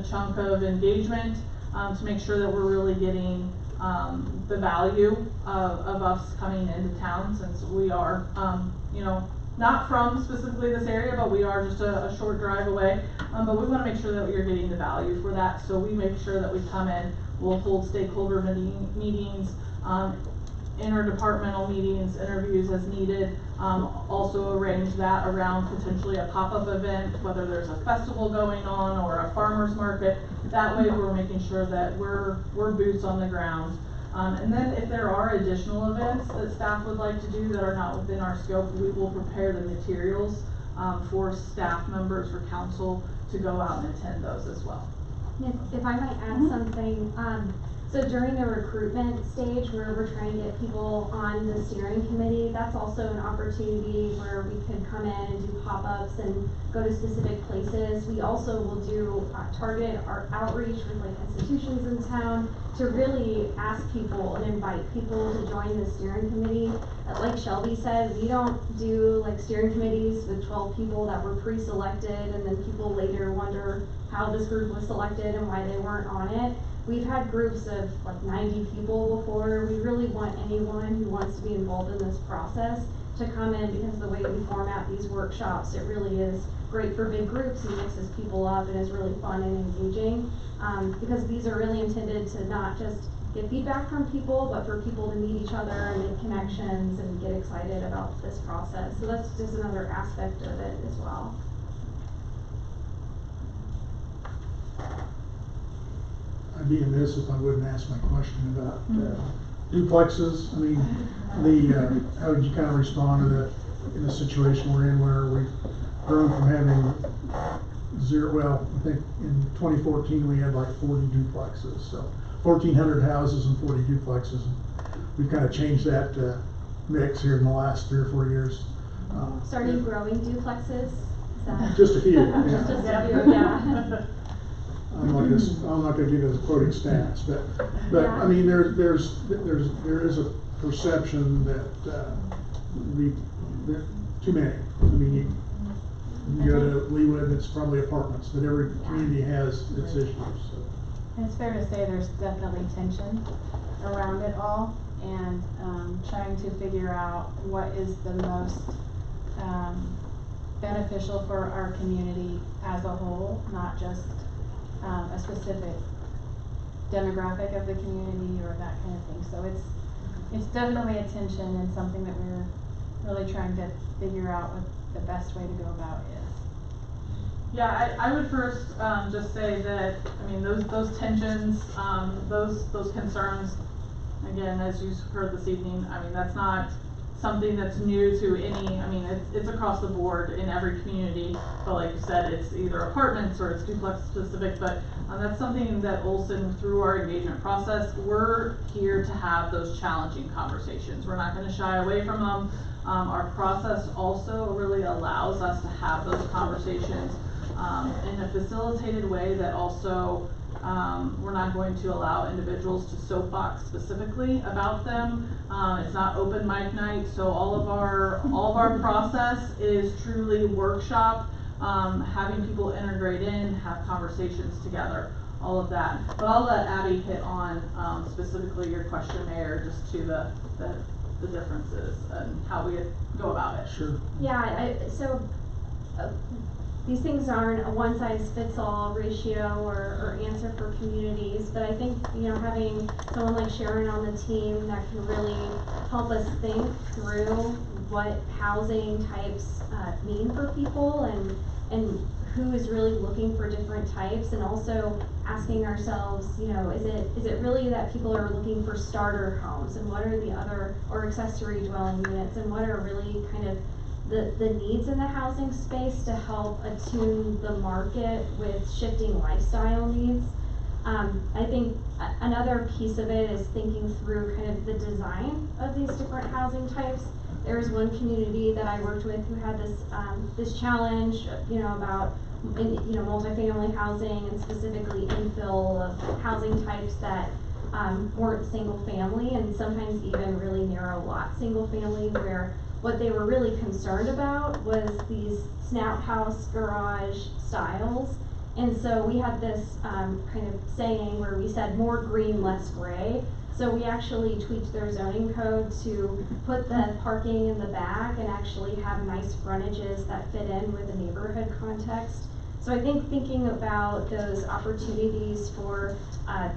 chunk of engagement, to make sure that we're really getting, the value of us coming into town, since we are, not from specifically this area, but we are just a short drive away. But we wanna make sure that you're getting the value for that, so we make sure that we come in, we'll hold stakeholder meetings, interdepartmental meetings, interviews as needed. Also arrange that around potentially a pop-up event, whether there's a festival going on or a farmer's market. That way we're making sure that we're boots on the ground. And then if there are additional events that staff would like to do that are not within our scope, we will prepare the materials for staff members, for council to go out and attend those as well. If I might add something, so during the recruitment stage where we're trying to get people on the steering committee, that's also an opportunity where we could come in and do pop-ups and go to specific places. We also will do target our outreach with like institutions in town to really ask people and invite people to join the steering committee. Like Shelby said, we don't do like steering committees with 12 people that were pre-selected and then people later wonder how this group was selected and why they weren't on it. We've had groups of like 90 people before. We really want anyone who wants to be involved in this process to come in, because the way we format these workshops, it really is great for big groups and mixes people up and is really fun and engaging. Because these are really intended to not just get feedback from people, but for people to meet each other and make connections and get excited about this process. So that's just another aspect of it as well. I'd be amiss if I wouldn't ask my question about duplexes. I mean, how would you kind of respond to that in the situation we're in where we've grown from having zero, well, I think in 2014 we had like 40 duplexes, so 1,400 houses and 40 duplexes. We've kind of changed that mix here in the last 3 or 4 years. So are you growing duplexes? Is that Just a few, yeah. just a few, yeah. I'm not gonna give you the quoting stats, but Yeah. I mean, there is a perception that that too many. I mean, you go to Leawood, it's probably apartments, but every community has its issues, so. And it's fair to say there's definitely tension around it all, and trying to figure out what is the most beneficial for our community as a whole, not just a specific demographic of the community or that kind of thing. So it's definitely a tension and something that we're really trying to figure out what the best way to go about is. Yeah, I would first just say that, I mean, those tensions, those concerns, again, as you heard this evening, I mean, that's not something that's new to any, I mean, it's across the board in every community, but like you said, it's either apartments or it's duplex specific, but that's something that Olson, through our engagement process, we're here to have those challenging conversations. We're not gonna shy away from them. Our process also really allows us to have those conversations in a facilitated way that also we're not going to allow individuals to soapbox specifically about them. It's not open mic night, so all of our process is truly workshop, having people integrate in, have conversations together, all of that. But I'll let Abby hit on specifically your question, Mayor, just to the differences and how we go about it. Sure. Yeah, these things aren't a one-size-fits-all ratio or answer for communities, but I think, having someone like Sharon on the team that can really help us think through what housing types mean for people and who is really looking for different types, and also asking ourselves, is it really that people are looking for starter homes, and what are the other, or accessory dwelling units, and what are really kind of the needs in the housing space to help attune the market with shifting lifestyle needs. I think another piece of it is thinking through kind of the design of these different housing types. There was one community that I worked with who had this challenge, about multifamily housing and specifically infill of housing types that weren't single family, and sometimes even really narrow lot single family, where what they were really concerned about was these snap house garage styles. And so we had this kind of saying where we said more green, less gray. So we actually tweaked their zoning code to put the parking in the back and actually have nice frontages that fit in with the neighborhood context. So I think thinking about those opportunities for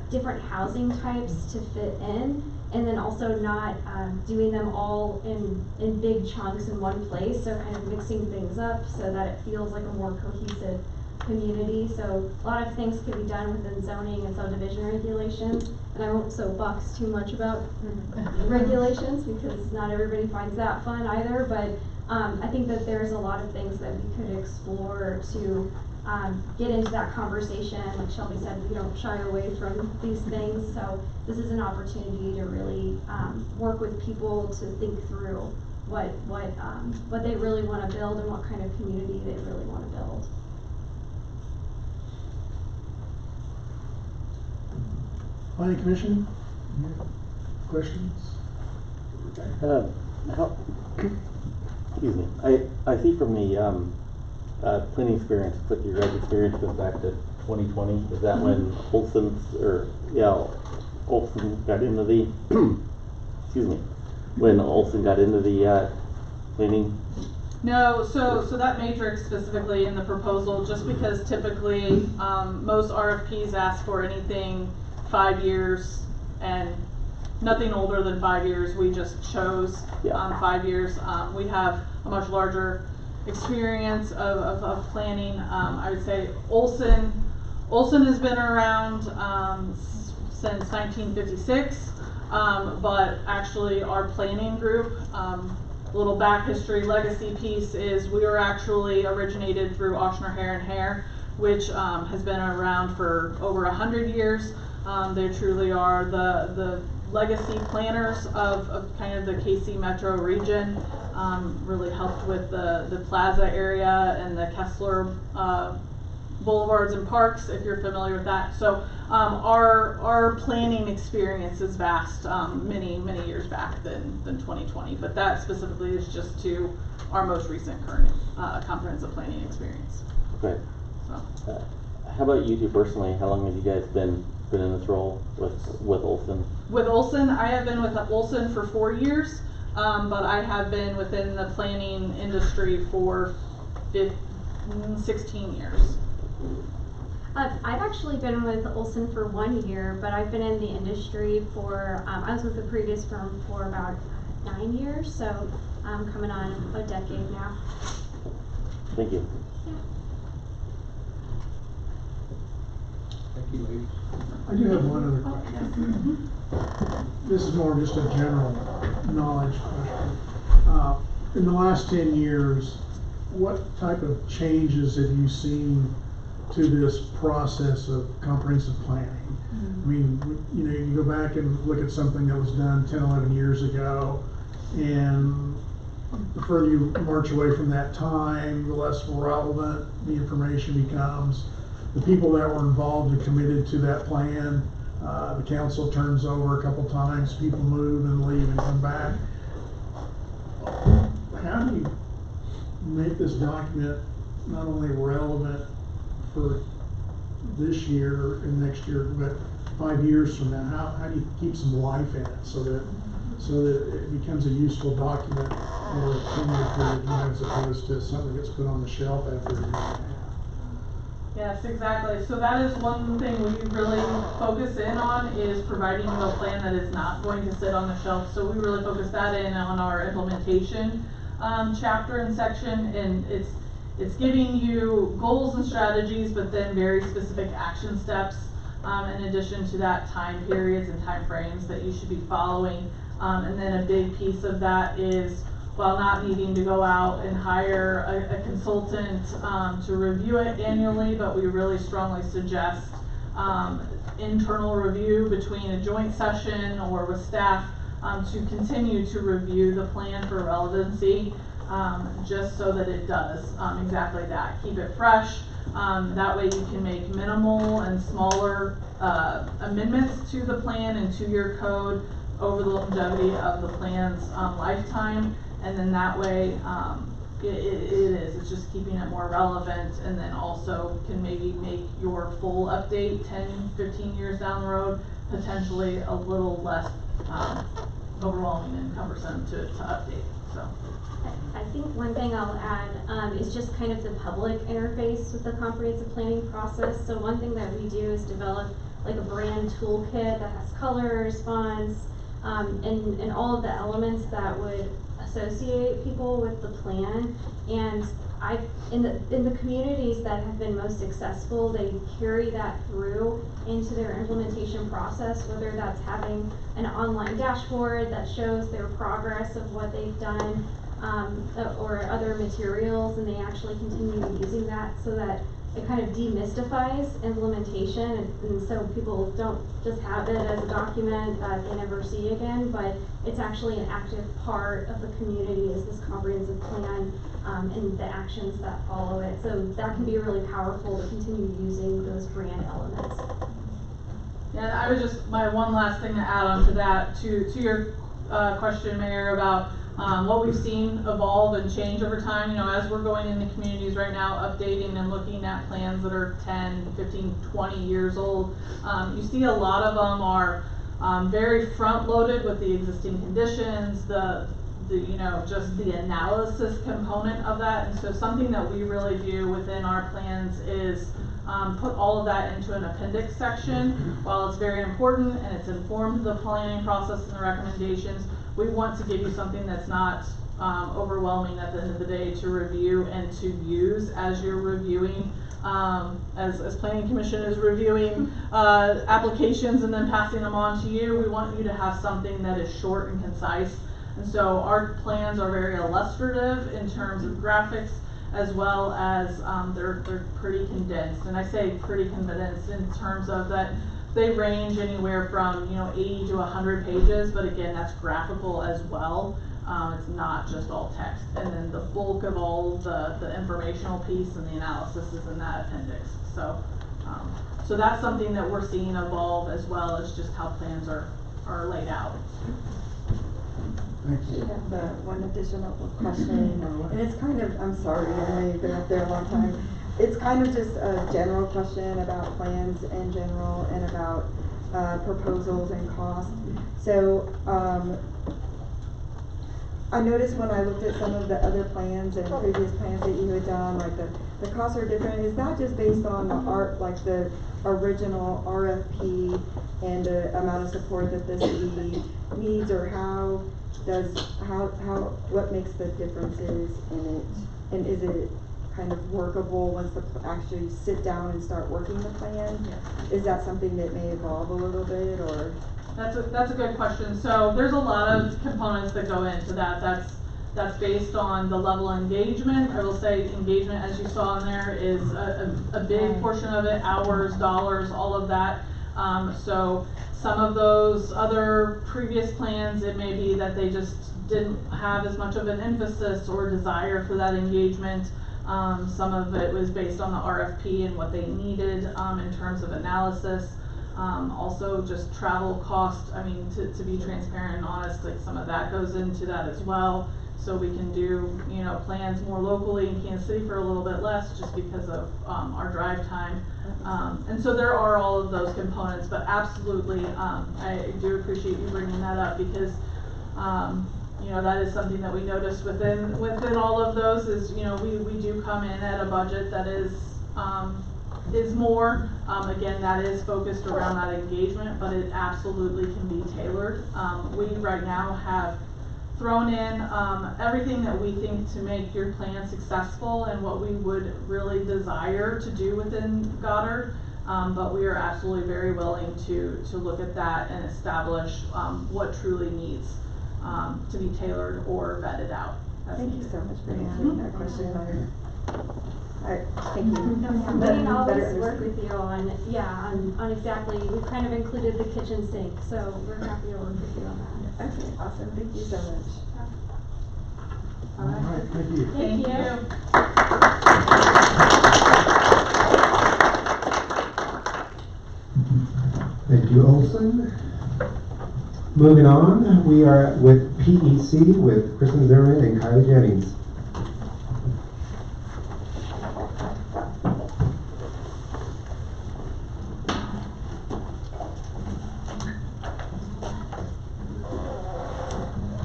different housing types to fit in, and then also not doing them all in big chunks in one place, so kind of mixing things up so that it feels like a more cohesive community. So a lot of things can be done within zoning and subdivision regulations, and I won't soapbox too much about regulations because not everybody finds that fun either, but I think that there's a lot of things that we could explore to get into that conversation. Like Shelby said, we don't shy away from these things, so this is an opportunity to really work with people to think through what they really want to build and what kind of community they really want to build. Planning Commission, questions? Excuse me. I see from the planning experience, but your guys' experience goes back to 2020. Is that when Olson got into the excuse me, when Olson got into the planning? No, so that matrix specifically in the proposal, just because typically most RFPs ask for anything 5 years and nothing older than 5 years. We just chose 5 years. We have a much larger experience of planning. I would say Olson has been around since 1956, but actually our planning group, little back history legacy piece is we were actually originated through Ochsner Hare and Hare, which has been around for over 100 years. They truly are the legacy planners of kind of the KC metro region. Really helped with the plaza area and the Kessler boulevards and parks, if you're familiar with that. So our planning experience is vast, many years back than 2020, but that specifically is just to our most recent current comprehensive planning experience. Okay. So. How about you two personally? How long have you guys been in this role with Olson? With Olson, I have been with Olson for 4 years, but I have been within the planning industry for 16 years. I've actually been with Olson for 1 year, but I've been in the industry for, I was with the previous firm for about 9 years, so I'm coming on a decade now. Thank you. Yeah. Thank you, ladies. I do have one other question. This is more just a general knowledge question. In the last 10 years, what type of changes have you seen to this process of comprehensive planning? I mean, you go back and look at something that was done 10, 11 years ago, and the further you march away from that time, the less relevant the information becomes. The people that were involved and committed to that plan, the council turns over a couple times, people move and leave and come back. How do you make this document not only relevant for this year and next year, but 5 years from now? How do you keep some life in it so that it becomes a useful document or a 10-year period, as opposed to something that's put on the shelf after a year and a half? Yes, exactly. So that is one thing we really focus in on, is providing you a plan that is not going to sit on the shelf. So we really focus that in on our implementation chapter and section, and it's giving you goals and strategies, but then very specific action steps in addition to that, time periods and time frames that you should be following. And then a big piece of that is, while not needing to go out and hire a consultant to review it annually, but we really strongly suggest internal review between a joint session or with staff to continue to review the plan for relevancy, just so that it does exactly that. Keep it fresh. That way you can make minimal and smaller amendments to the plan and to your code over the longevity of the plan's lifetime. And then that way, it's just keeping it more relevant, and then also can maybe make your full update 10, 15 years down the road potentially a little less overwhelming and cumbersome to update. So I think one thing I'll add is just kind of the public interface with the comprehensive planning process. So one thing that we do is develop like a brand toolkit that has colors, fonts, and all of the elements that would associate people with the plan. And in the communities that have been most successful, they carry that through into their implementation process, whether that's having an online dashboard that shows their progress of what they've done, or other materials, and they actually continue using that so that it kind of demystifies implementation, and so people don't just have it as a document that they never see again, but it's actually an active part of the community as this comprehensive plan, and the actions that follow it. So that can be really powerful to continue using those brand elements. yeah, I was just, my one last thing to add on to that, to your question, Mayor, about what we've seen evolve and change over time. You know, as we're going into communities right now, updating and looking at plans that are 10, 15, 20 years old, you see a lot of them are very front loaded with the existing conditions, the you know, just the analysis component of that. And so something that we really do within our plans is put all of that into an appendix section. While it's very important and it's informed the planning process and the recommendations, we want to give you something that's not overwhelming at the end of the day to review and to use as you're reviewing, as Planning Commission is reviewing applications and then passing them on to you. We want you to have something that is short and concise. And so our plans are very illustrative in terms of graphics, as well as they're pretty condensed. And I say pretty condensed in terms of that they range anywhere from, you know, 80 to 100 pages, but again, that's graphical as well. It's not just all text. And then the bulk of all the informational piece and the analysis is in that appendix. So, so that's something that we're seeing evolve, as well as just how plans are laid out. Thank I you. have one additional question, and it's kind of, I'm sorry, I know you've been up there a long time. It's kind of just a general question about plans in general and about proposals and cost. So I noticed when I looked at some of the other plans and previous plans that you had done, like the costs are different. Is that just based on the the original RFP and the amount of support that the city needs, or what makes the differences in it? And is it kind of workable once the actually sit down and start working the plan? Yes. Is that something that may evolve a little bit, or? That's a good question. So there's a lot of components that go into that. That's based on the level of engagement. I will say engagement, as you saw in there, is a big portion of it. Hours, dollars, all of that. So some of those other previous plans, it may be that they just didn't have as much of an emphasis or desire for that engagement. Some of it was based on the RFP and what they needed in terms of analysis. Also just travel cost. I mean, to be transparent and honest, like some of that goes into that as well. So we can do, you know, plans more locally in Kansas City for a little bit less, just because of our drive time. And so there are all of those components, but absolutely, I do appreciate you bringing that up, because you know, that is something that we noticed within all of those is, you know, we do come in at a budget that is more, again, that is focused around that engagement, but it absolutely can be tailored. We right now have thrown in everything that we think to make your plan successful and what we would really desire to do within Goddard. But we are absolutely very willing to look at that and establish what truly needs to be tailored or vetted out. Thank you so much for answering that question. I thank you. We can always work with you on exactly, we've kind of included the kitchen sink, so we're happy to work with you on that. Okay, Awesome, thank you so much. All right, thank you. Thank you. Thank you, Olson. Moving on, we are with PEC with Kristen Zimmerman and Kylie Jennings.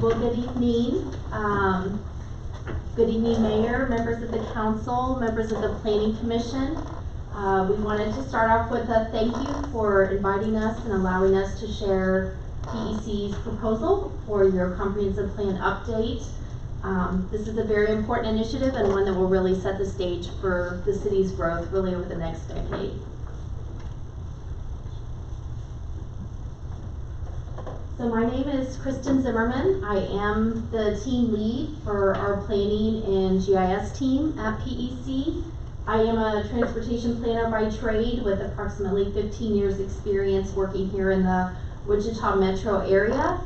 Well, good evening. Good evening, Mayor, members of the council, members of the Planning Commission. We wanted to start off with a thank you for inviting us and allowing us to share PEC's proposal for your comprehensive plan update. This is a very important initiative and one that will really set the stage for the city's growth really over the next decade. So my name is Kristen Zimmerman. I am the team lead for our planning and GIS team at PEC. I am a transportation planner by trade with approximately 15 years experience working here in the Wichita metro area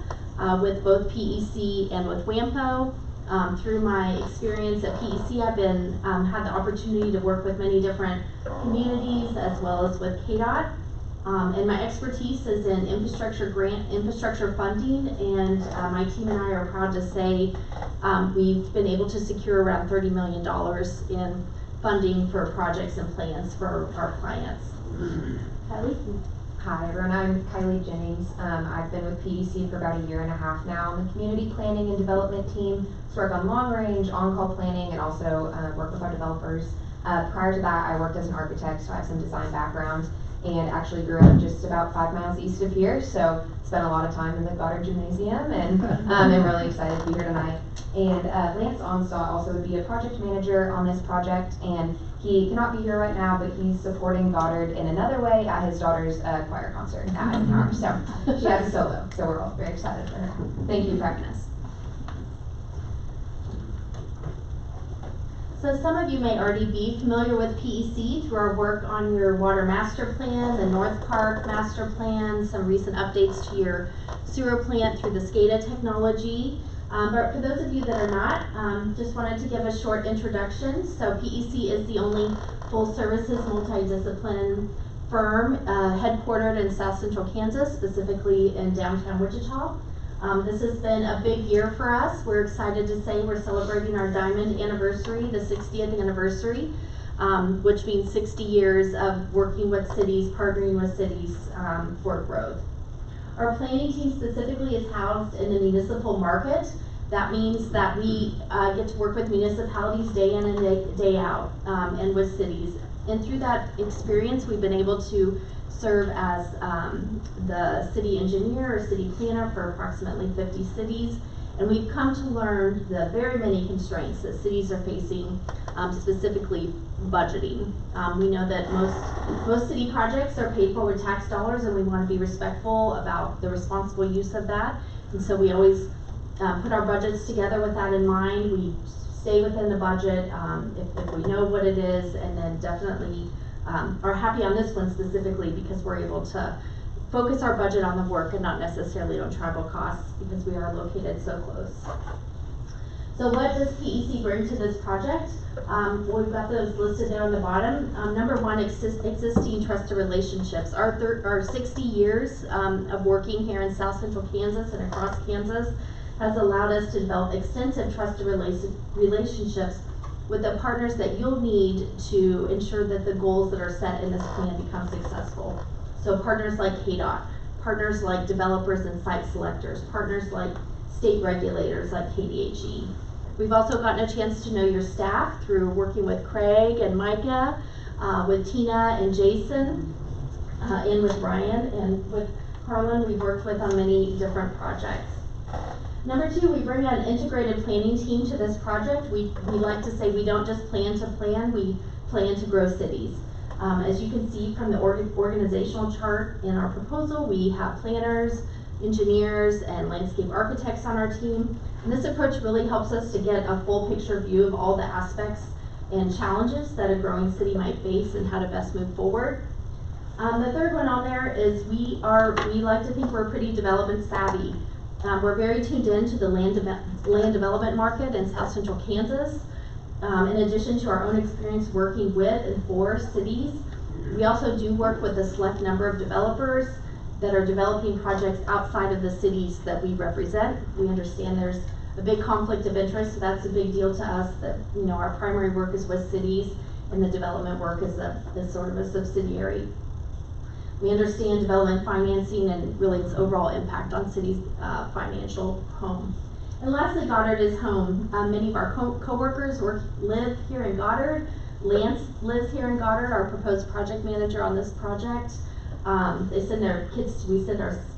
with both PEC and with WAMPO. Through my experience at PEC, I've been had the opportunity to work with many different communities as well as with KDOT. And my expertise is in infrastructure funding, and my team and I are proud to say we've been able to secure around $30 million in funding for projects and plans for our clients. Kylie? Hi everyone, I'm Kylie Jennings. I've been with PEC for about 1.5 years now on the community planning and development team. To work on long range, on-call planning, and also work with our developers. Prior to that, I worked as an architect, so I have some design background, and actually grew up just about 5 miles east of here, so spent a lot of time in the Goddard Gymnasium, and I'm really excited to be here tonight. And Lance Onstadt also would be a project manager on this project, and he cannot be here right now, but he's supporting Goddard in another way at his daughter's choir concert at Eisenhower. So she has a solo, so we're all very excited for her. Thank you for having us. So some of you may already be familiar with PEC through our work on your water master plan, the North Park master plan, some recent updates to your sewer plant through the SCADA technology. But for those of you that are not, just wanted to give a short introduction. So PEC is the only full services multidiscipline firm headquartered in South Central Kansas, specifically in downtown Wichita. This has been a big year for us. We're excited to say we're celebrating our diamond anniversary, the 60th anniversary, which means 60 years of working with cities, partnering with cities for growth. Our planning team specifically is housed in the municipal market. That means that we get to work with municipalities day in and day out and with cities. And through that experience, we've been able to serve as the city engineer or city planner for approximately 50 cities. And we've come to learn the very many constraints that cities are facing, specifically budgeting. We know that most city projects are paid for with tax dollars, and we want to be respectful about the responsible use of that. And so we always put our budgets together with that in mind. We stay within the budget if we know what it is, and then definitely are happy on this one specifically because we're able to focus our budget on the work and not necessarily on travel costs because we are located so close. So what does PEC bring to this project? We've got those listed there on the bottom. Number one, existing trusted relationships. Our 60 years of working here in South Central Kansas and across Kansas has allowed us to develop extensive trusted relationships with the partners that you'll need to ensure that the goals that are set in this plan become successful. So partners like KDOT, partners like developers and site selectors, partners like state regulators like KDHE. We've also gotten a chance to know your staff through working with Craig and Micah, with Tina and Jason, and with Brian, and with Harlan we've worked with on many different projects. Number two, we bring an integrated planning team to this project. We like to say we don't just plan to plan, we plan to grow cities. As you can see from the organizational chart in our proposal, we have planners, engineers, and landscape architects on our team. And this approach really helps us to get a full picture view of all the aspects and challenges that a growing city might face and how to best move forward. The third one on there is we like to think we're pretty development savvy. We're very tuned in to the land development market in South Central Kansas. In addition to our own experience working with and for cities, we also do work with a select number of developers that are developing projects outside of the cities that we represent. We understand there's a big conflict of interest, so that's a big deal to us, that, you know, our primary work is with cities and the development work is sort of a subsidiary. We understand development financing and really its overall impact on cities' financial home. And lastly, Goddard is home. Many of our co-workers live here in Goddard. Lance lives here in Goddard, our proposed project manager on this project. We send our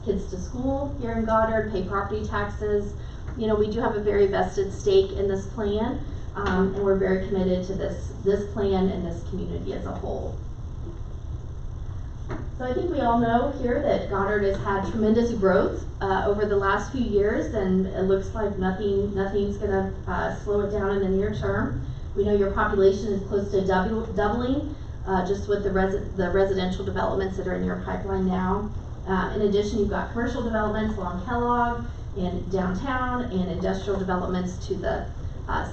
kids to school here in Goddard, pay property taxes. You know, we do have a very vested stake in this plan, and we're very committed to this plan and this community as a whole. So I think we all know here that Goddard has had tremendous growth over the last few years, and it looks like nothing's going to slow it down in the near term. We know your population is close to doubling just with the residential developments that are in your pipeline now. In addition, you've got commercial developments along Kellogg and downtown, and industrial developments to the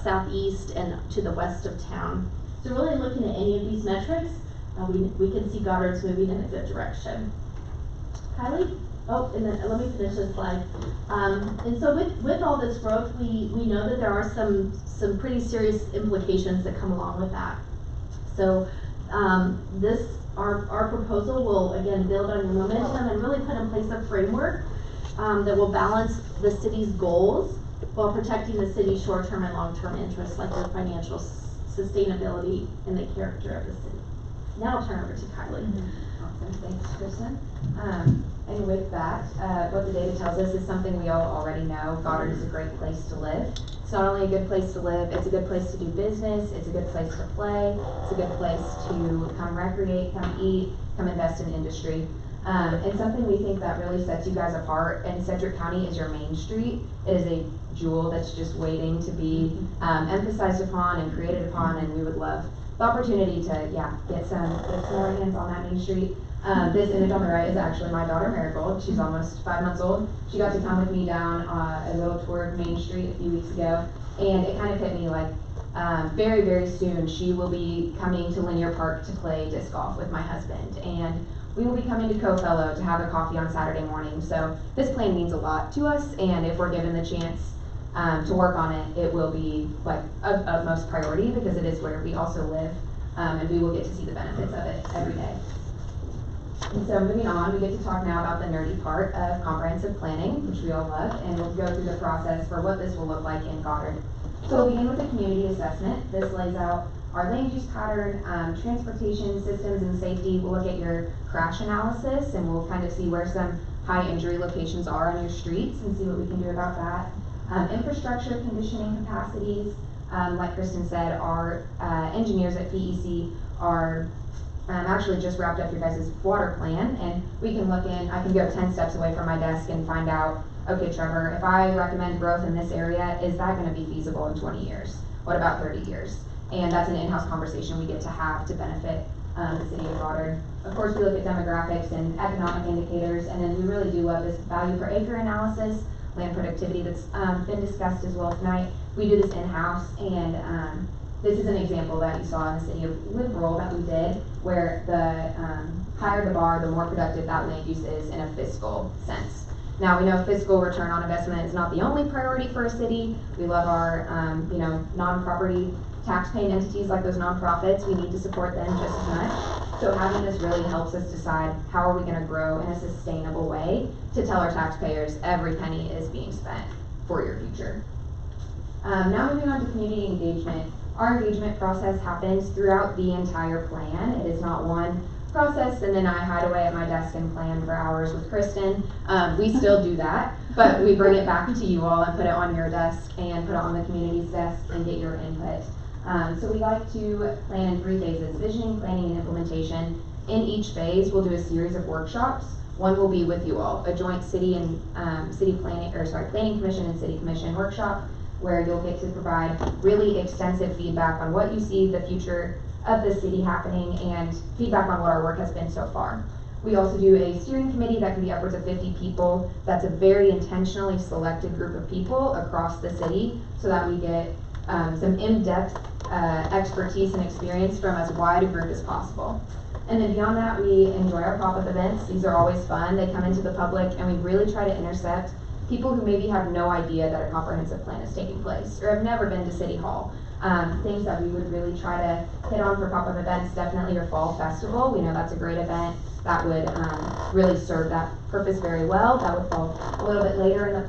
southeast and to the west of town. So really looking at any of these metrics, we can see Goddard's moving in a good direction. Kylie? Oh, and then let me finish this slide. And so with all this growth, we know that there are some pretty serious implications that come along with that. So our proposal will again build on your momentum and really put in place a framework that will balance the city's goals while protecting the city's short-term and long-term interests, like their financial sustainability and the character of the city. Now I'll turn over to Kylie. Awesome, thanks, Kristen. And with that, what the data tells us is something we all already know. Goddard is a great place to live. It's not only a good place to live, it's a good place to do business, it's a good place to play, it's a good place to come recreate, come eat, come invest in industry. And something we think that really sets you guys apart in Sedgwick County is your Main Street. It is a jewel that's just waiting to be emphasized upon and created upon, and we would love the opportunity to get some more hands on that Main Street. This image on the right is actually my daughter Marigold. She's almost 5 months old. She got to come with me down a little tour of Main Street a few weeks ago, and it kind of hit me like very, very soon she will be coming to Linear Park to play disc golf with my husband, and we will be coming to Co-Fellow to have a coffee on Saturday morning. So this plan means a lot to us, and if we're given the chance to work on it, it will be like of utmost priority because it is where we also live, and we will get to see the benefits of it every day. And so moving on, we get to talk now about the nerdy part of comprehensive planning, which we all love, and we'll go through the process for what this will look like in Goddard. So we'll begin with the community assessment. This lays out our land use pattern, transportation systems and safety. We'll look at your crash analysis, and we'll kind of see where some high injury locations are on your streets and see what we can do about that. Infrastructure conditioning capacities, like Kristen said, our engineers at PEC are actually just wrapped up your guys' water plan, and we can look in, I can go 10 steps away from my desk and find out, okay, Trevor, if I recommend growth in this area, is that going to be feasible in 20 years? What about 30 years? And that's an in-house conversation we get to have to benefit the city of Goddard. Of course, we look at demographics and economic indicators, and then we really do love this value per acre analysis, land productivity that's been discussed as well tonight. We do this in-house, and this is an example that you saw in the city of Liberal that we did, where the higher the bar, the more productive that land use is in a fiscal sense. Now, we know fiscal return on investment is not the only priority for a city. We love our non-property tax-paying entities like those nonprofits. We need to support them just as much. So having this really helps us decide how are we going to grow in a sustainable way to tell our taxpayers every penny is being spent for your future. Now moving on to community engagement. Our engagement process happens throughout the entire plan. It is not one process and then I hide away at my desk and plan for hours with Kristen. We still do that, but we bring it back to you all and put it on your desk and put it on the community's desk and get your input. So we like to plan in 3 phases: visioning, planning, and implementation. In each phase, we'll do a series of workshops. One will be with you all, a joint city and planning commission and city commission workshop, where you'll get to provide really extensive feedback on what you see the future of the city happening and feedback on what our work has been so far. We also do a steering committee that can be upwards of 50 people. That's a very intentionally selected group of people across the city so that we get some in-depth expertise and experience from as wide a group as possible. And then beyond that, we enjoy our pop-up events. These are always fun. They come into the public, and we really try to intercept people who maybe have no idea that a comprehensive plan is taking place or have never been to City Hall. Things that we would really try to hit on for pop-up events, definitely your fall festival. We know that's a great event that would really serve that purpose very well. That would fall a little bit later in the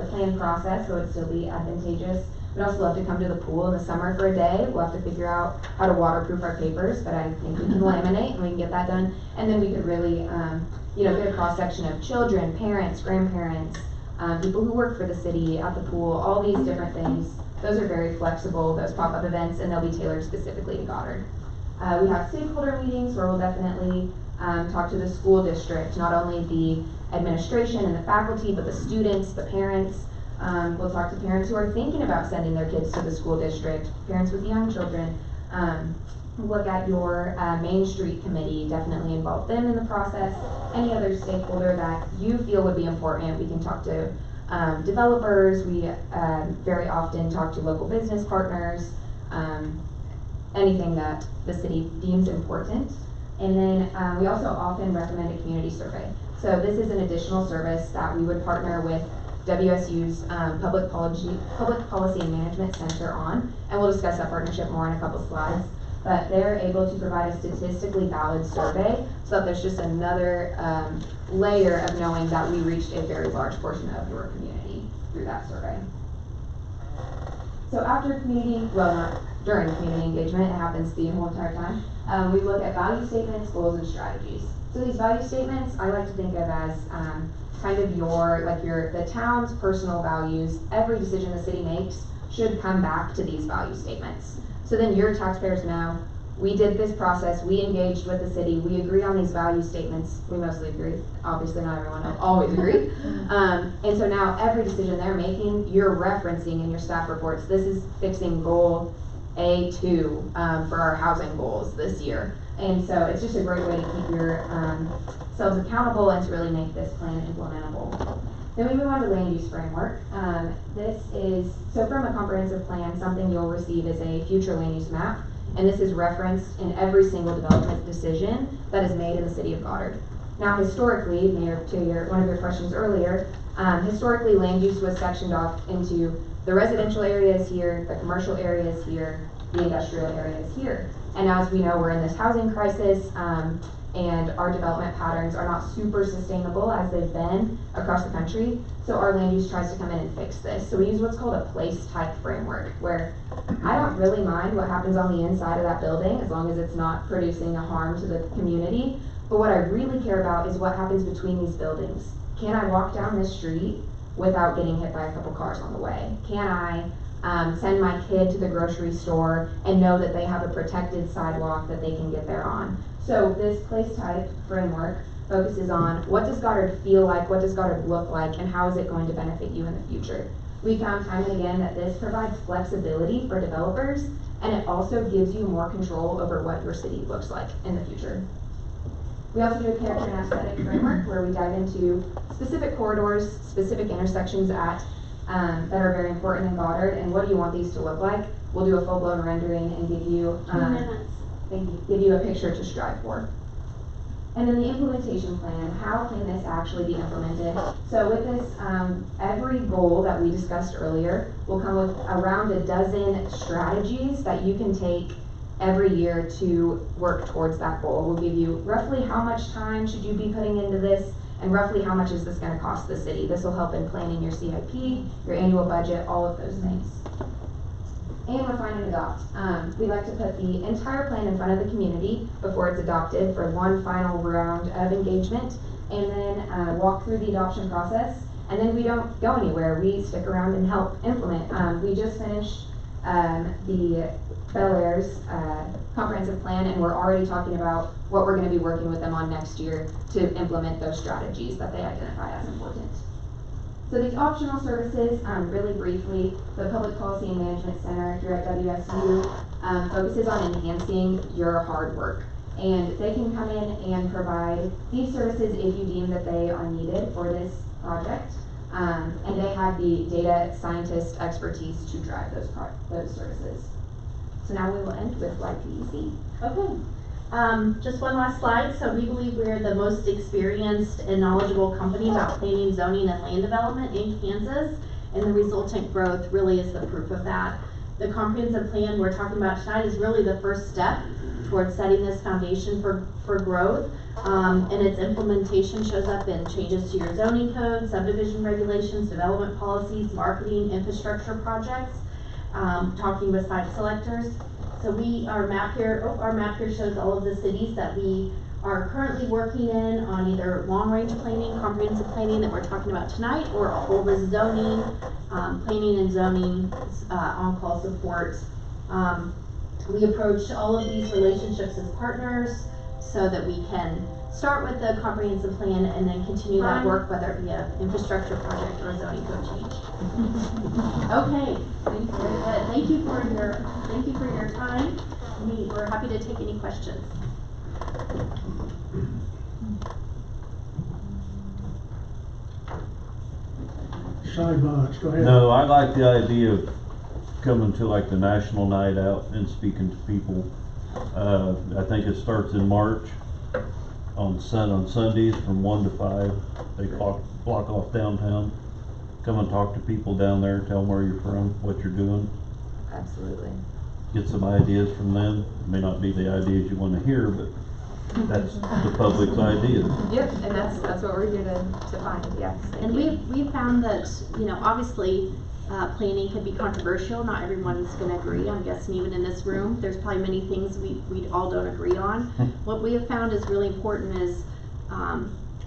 plan process, so it'd still be advantageous. We'd also love to come to the pool in the summer for a day. We'll have to figure out how to waterproof our papers, but I think we can laminate and we can get that done. And then we could really, get a cross section of children, parents, grandparents, people who work for the city at the pool, all these different things. Those are very flexible, those pop-up events, and they'll be tailored specifically to Goddard. We have stakeholder meetings where we'll definitely talk to the school district, not only the administration and the faculty, but the students, the parents. We'll talk to parents who are thinking about sending their kids to the school district, parents with young children. Look at your Main Street committee, definitely involve them in the process. Any other stakeholder that you feel would be important, we can talk to developers. We very often talk to local business partners, anything that the city deems important. And then we also often recommend a community survey. So this is an additional service that we would partner with WSU's Public Policy and Management Center on, and we'll discuss that partnership more in a couple slides. But they're able to provide a statistically valid survey, so that there's just another layer of knowing that we reached a very large portion of your community through that survey. So after community, well, not during community engagement, it happens the whole entire time, we look at value statements, goals, and strategies. So these value statements, I like to think of as kind of the town's personal values. Every decision the city makes should come back to these value statements. So then your taxpayers know, we did this process, we engaged with the city, we agreed on these value statements. We mostly agree, obviously not everyone will always agree. And so now every decision they're making, you're referencing in your staff reports. This is fixing goal A2 for our housing goals this year. And so it's just a great way to keep yourselves accountable and to really make this plan implementable. Then we move on to land use framework. This is, so from a comprehensive plan, something you'll receive is a future land use map. And this is referenced in every single development decision that is made in the city of Goddard. Now historically, Mayor, to one of your questions earlier, historically land use was sectioned off into the residential areas here, the commercial areas here, the industrial areas here. And as we know, we're in this housing crisis, and our development patterns are not super sustainable as they've been across the country. So our land use tries to come in and fix this. So we use what's called a place type framework, where I don't really mind what happens on the inside of that building as long as it's not producing a harm to the community. But what I really care about is what happens between these buildings. Can I walk down this street without getting hit by a couple cars on the way? Can I send my kid to the grocery store and know that they have a protected sidewalk that they can get there on? So this place type framework focuses on what does Goddard feel like, what does Goddard look like, and how is it going to benefit you in the future. We found time and again that this provides flexibility for developers, and it also gives you more control over what your city looks like in the future. We also do a character and aesthetic framework where we dive into specific corridors, specific intersections that are very important in Goddard, and what do you want these to look like. We'll do a full-blown rendering and give you give you a picture to strive for. And then the implementation plan, how can this actually be implemented? So with this, every goal that we discussed earlier will come with around a dozen strategies that you can take every year to work towards that goal. We'll give you roughly how much time should you be putting into this, and roughly how much is this going to cost the city. This will help in planning your CIP, your annual budget, all of those things. And refine and adopt. We like to put the entire plan in front of the community before it's adopted for one final round of engagement, and then walk through the adoption process. And then we don't go anywhere. We stick around and help implement. We just finished the Bel Air's comprehensive plan, and we're already talking about what we're going to be working with them on next year to implement those strategies that they identify as important. So these optional services, really briefly, the Public Policy and Management Center here at WSU focuses on enhancing your hard work. And they can come in and provide these services if you deem that they are needed for this project. And they have the data scientist expertise to drive those services. So now we will end with YPEC. Okay. Just one last slide. So we believe we're the most experienced and knowledgeable company about planning, zoning, and land development in Kansas, and the resultant growth really is the proof of that. The comprehensive plan we're talking about tonight is really the first step towards setting this foundation for growth, and its implementation shows up in changes to your zoning code, subdivision regulations, development policies, marketing, infrastructure projects, talking with site selectors. So our map here shows all of the cities that we are currently working in on either long-range planning, comprehensive planning that we're talking about tonight, or all the zoning, planning and zoning, on-call support. We approach all of these relationships as partners so that we can start with the comprehensive plan and then continue that work, whether it be an infrastructure project or a zoning code change. Okay, very good. Thank you for your time. We're happy to take any questions. Shy bunch, go ahead. No, I like the idea of coming to like the National Night Out and speaking to people. I think it starts in March on Sundays from 1 to 5. They block off downtown. Come and talk to people down there, tell them where you're from, what you're doing. Absolutely. Get some ideas from them. It may not be the ideas you want to hear, but that's the public's ideas. Yep, and that's what we're here to find, yes. And we've found that, obviously, planning can be controversial. Not everyone's going to agree. I'm guessing even in this room, there's probably many things we all don't agree on. What we have found is really important is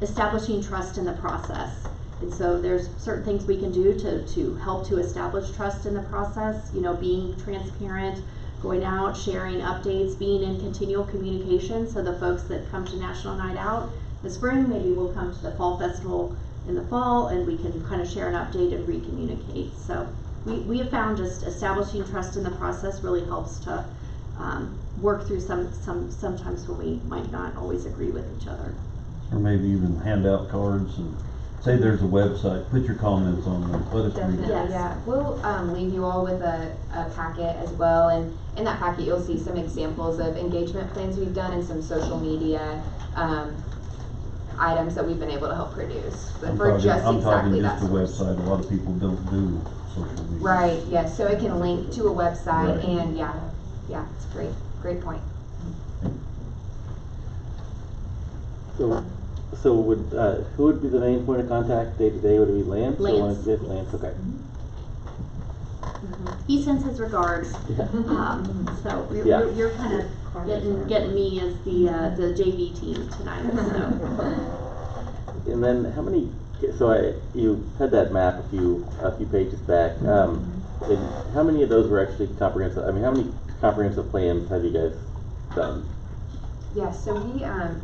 establishing trust in the process. And so there's certain things we can do to help to establish trust in the process, being transparent, going out, sharing updates, being in continual communication. So the folks that come to National Night Out this spring, maybe we'll come to the Fall Festival in the fall, and we can kind of share an update and re-communicate. So we have found just establishing trust in the process really helps to work through sometimes when we might not always agree with each other. Or maybe even hand out cards and say there's a website, put your comments on there, let us read it. Definitely, yeah. We'll leave you all with a packet as well, and in that packet you'll see some examples of engagement plans we've done and some social media items that we've been able to help produce. But I'm for just exactly that a source. website. A lot of people don't do social media. Right, yes, so it can link to a website, Right. and yeah, it's great point. So would, who would be the main point of contact day to day? Would it be Lance? Lance. Lance, okay. He sends his regards. So you're kind of getting me as the JV team tonight. So. And then how many? So you had that map a few pages back. And how many of those were actually comprehensive? I mean, how many comprehensive plans have you guys done? Yes, so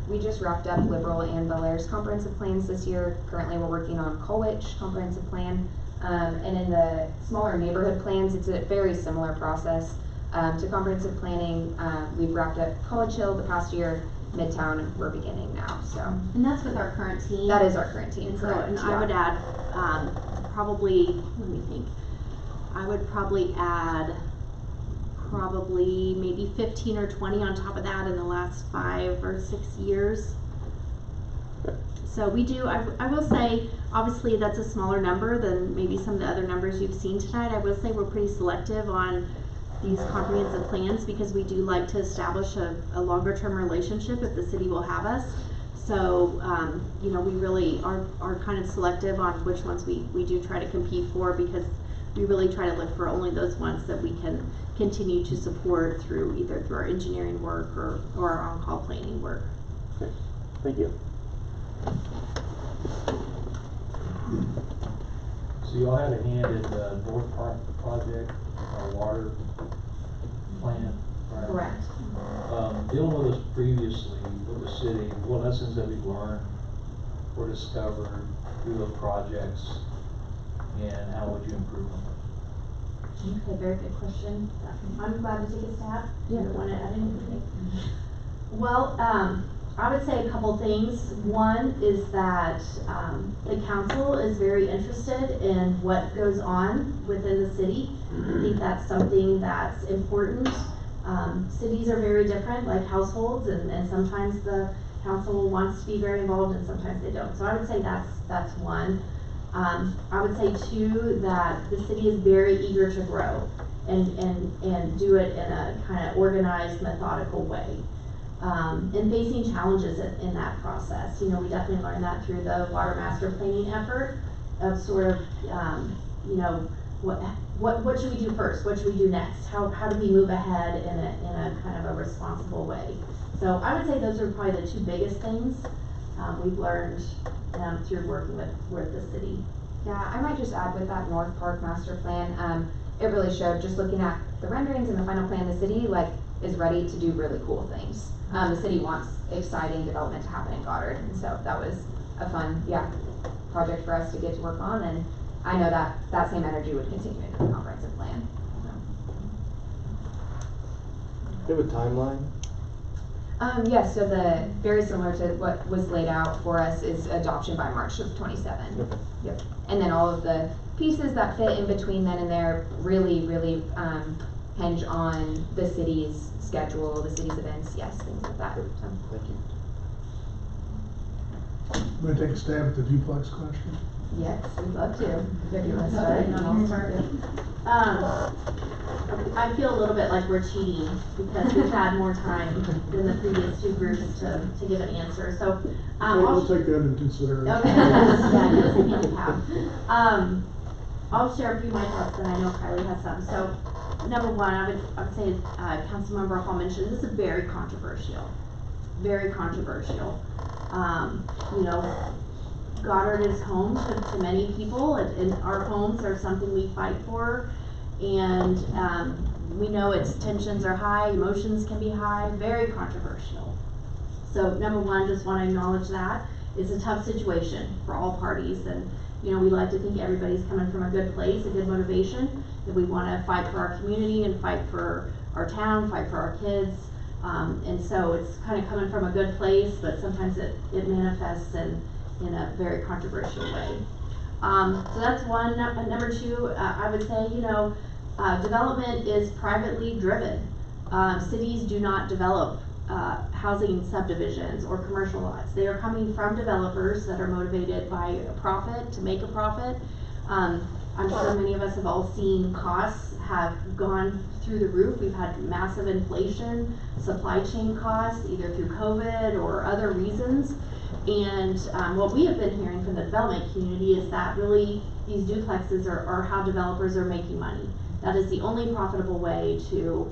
we just wrapped up Liberal and Bel Air's comprehensive plans this year. Currently we're working on Colwich comprehensive plan. And in the smaller neighborhood plans, it's a very similar process to comprehensive planning. We've wrapped up College Hill the past year, Midtown we're beginning now. So. And that's with our current team. That is our current team. And so, correct. and I would add probably, let me think. I would probably add maybe 15 or 20 on top of that in the last 5 or 6 years. So we do, I will say, obviously that's a smaller number than maybe some of the other numbers you've seen tonight. I will say we're pretty selective on these comprehensive plans because we do like to establish a longer term relationship if the city will have us. So, we really are kind of selective on which ones we do try to compete for, because we really try to look for only those ones that we can continue to support through either through our engineering work or our on-call planning work. Okay, thank you. So you all had a hand in the North Park project, water plant, right? Correct. Dealing with us previously with the city, what lessons have you learned or discovered through those projects, and how would you improve them? Okay, very good question. I'm glad to take a stab. You want to add anything? Well, I would say a couple things. One is that the council is very interested in what goes on within the city. I think that's something that's important. Cities are very different, like households, and sometimes the council wants to be very involved and sometimes they don't. So I would say that's one. I would say two, that the city is very eager to grow and do it in a kind of organized, methodical way. And facing challenges in that process. You know, we definitely learned that through the water master planning effort of sort of, you know, what should we do first? What should we do next? How do we move ahead in a kind of a responsible way? So I would say those are probably the two biggest things we've learned through working with the city. Yeah, I might just add with that North Park master plan, it really showed, just looking at the renderings and the final plan, the city is ready to do really cool things. The city wants exciting development to happen in Goddard, and so that was a fun, project for us to get to work on, and I know that same energy would continue into the comprehensive plan. Do you have a timeline? Yes, so very similar to what was laid out for us is adoption by March of 27. Okay. Yep. And then all of the pieces that fit in between then and there really hinge on the city's schedule, the city's events, things like that. So. Thank you. I'm gonna take a stab at the duplex question. Yes, we'd love to. If you want to start, and I'll start. I feel a little bit like we're cheating because we've had more time than the previous two groups to give an answer. So We'll take that into consideration. Okay. Yeah, it doesn't handicap. I'll share a few of my thoughts, and I know Kylie has some. So, number one, I would say, Councilmember Hall mentioned, this is very controversial. Very controversial. You know, Goddard is home to many people, and our homes are something we fight for. And we know its tensions are high, emotions can be high, very controversial. So number one, just want to acknowledge that. It's a tough situation for all parties, and you know, we like to think everybody's coming from a good place, a good motivation, that we want to fight for our community and fight for our town, fight for our kids. And so it's kind of coming from a good place, but sometimes it manifests in a very controversial way. So that's one. Number two, I would say, you know, development is privately driven. Cities do not develop housing subdivisions or commercial lots. They are coming from developers that are motivated by a profit, to make a profit. I'm sure many of us have all seen costs have gone through the roof. We've had massive inflation, supply chain costs, either through COVID or other reasons. And what we have been hearing from the development community is that really these duplexes are how developers are making money. That is the only profitable way to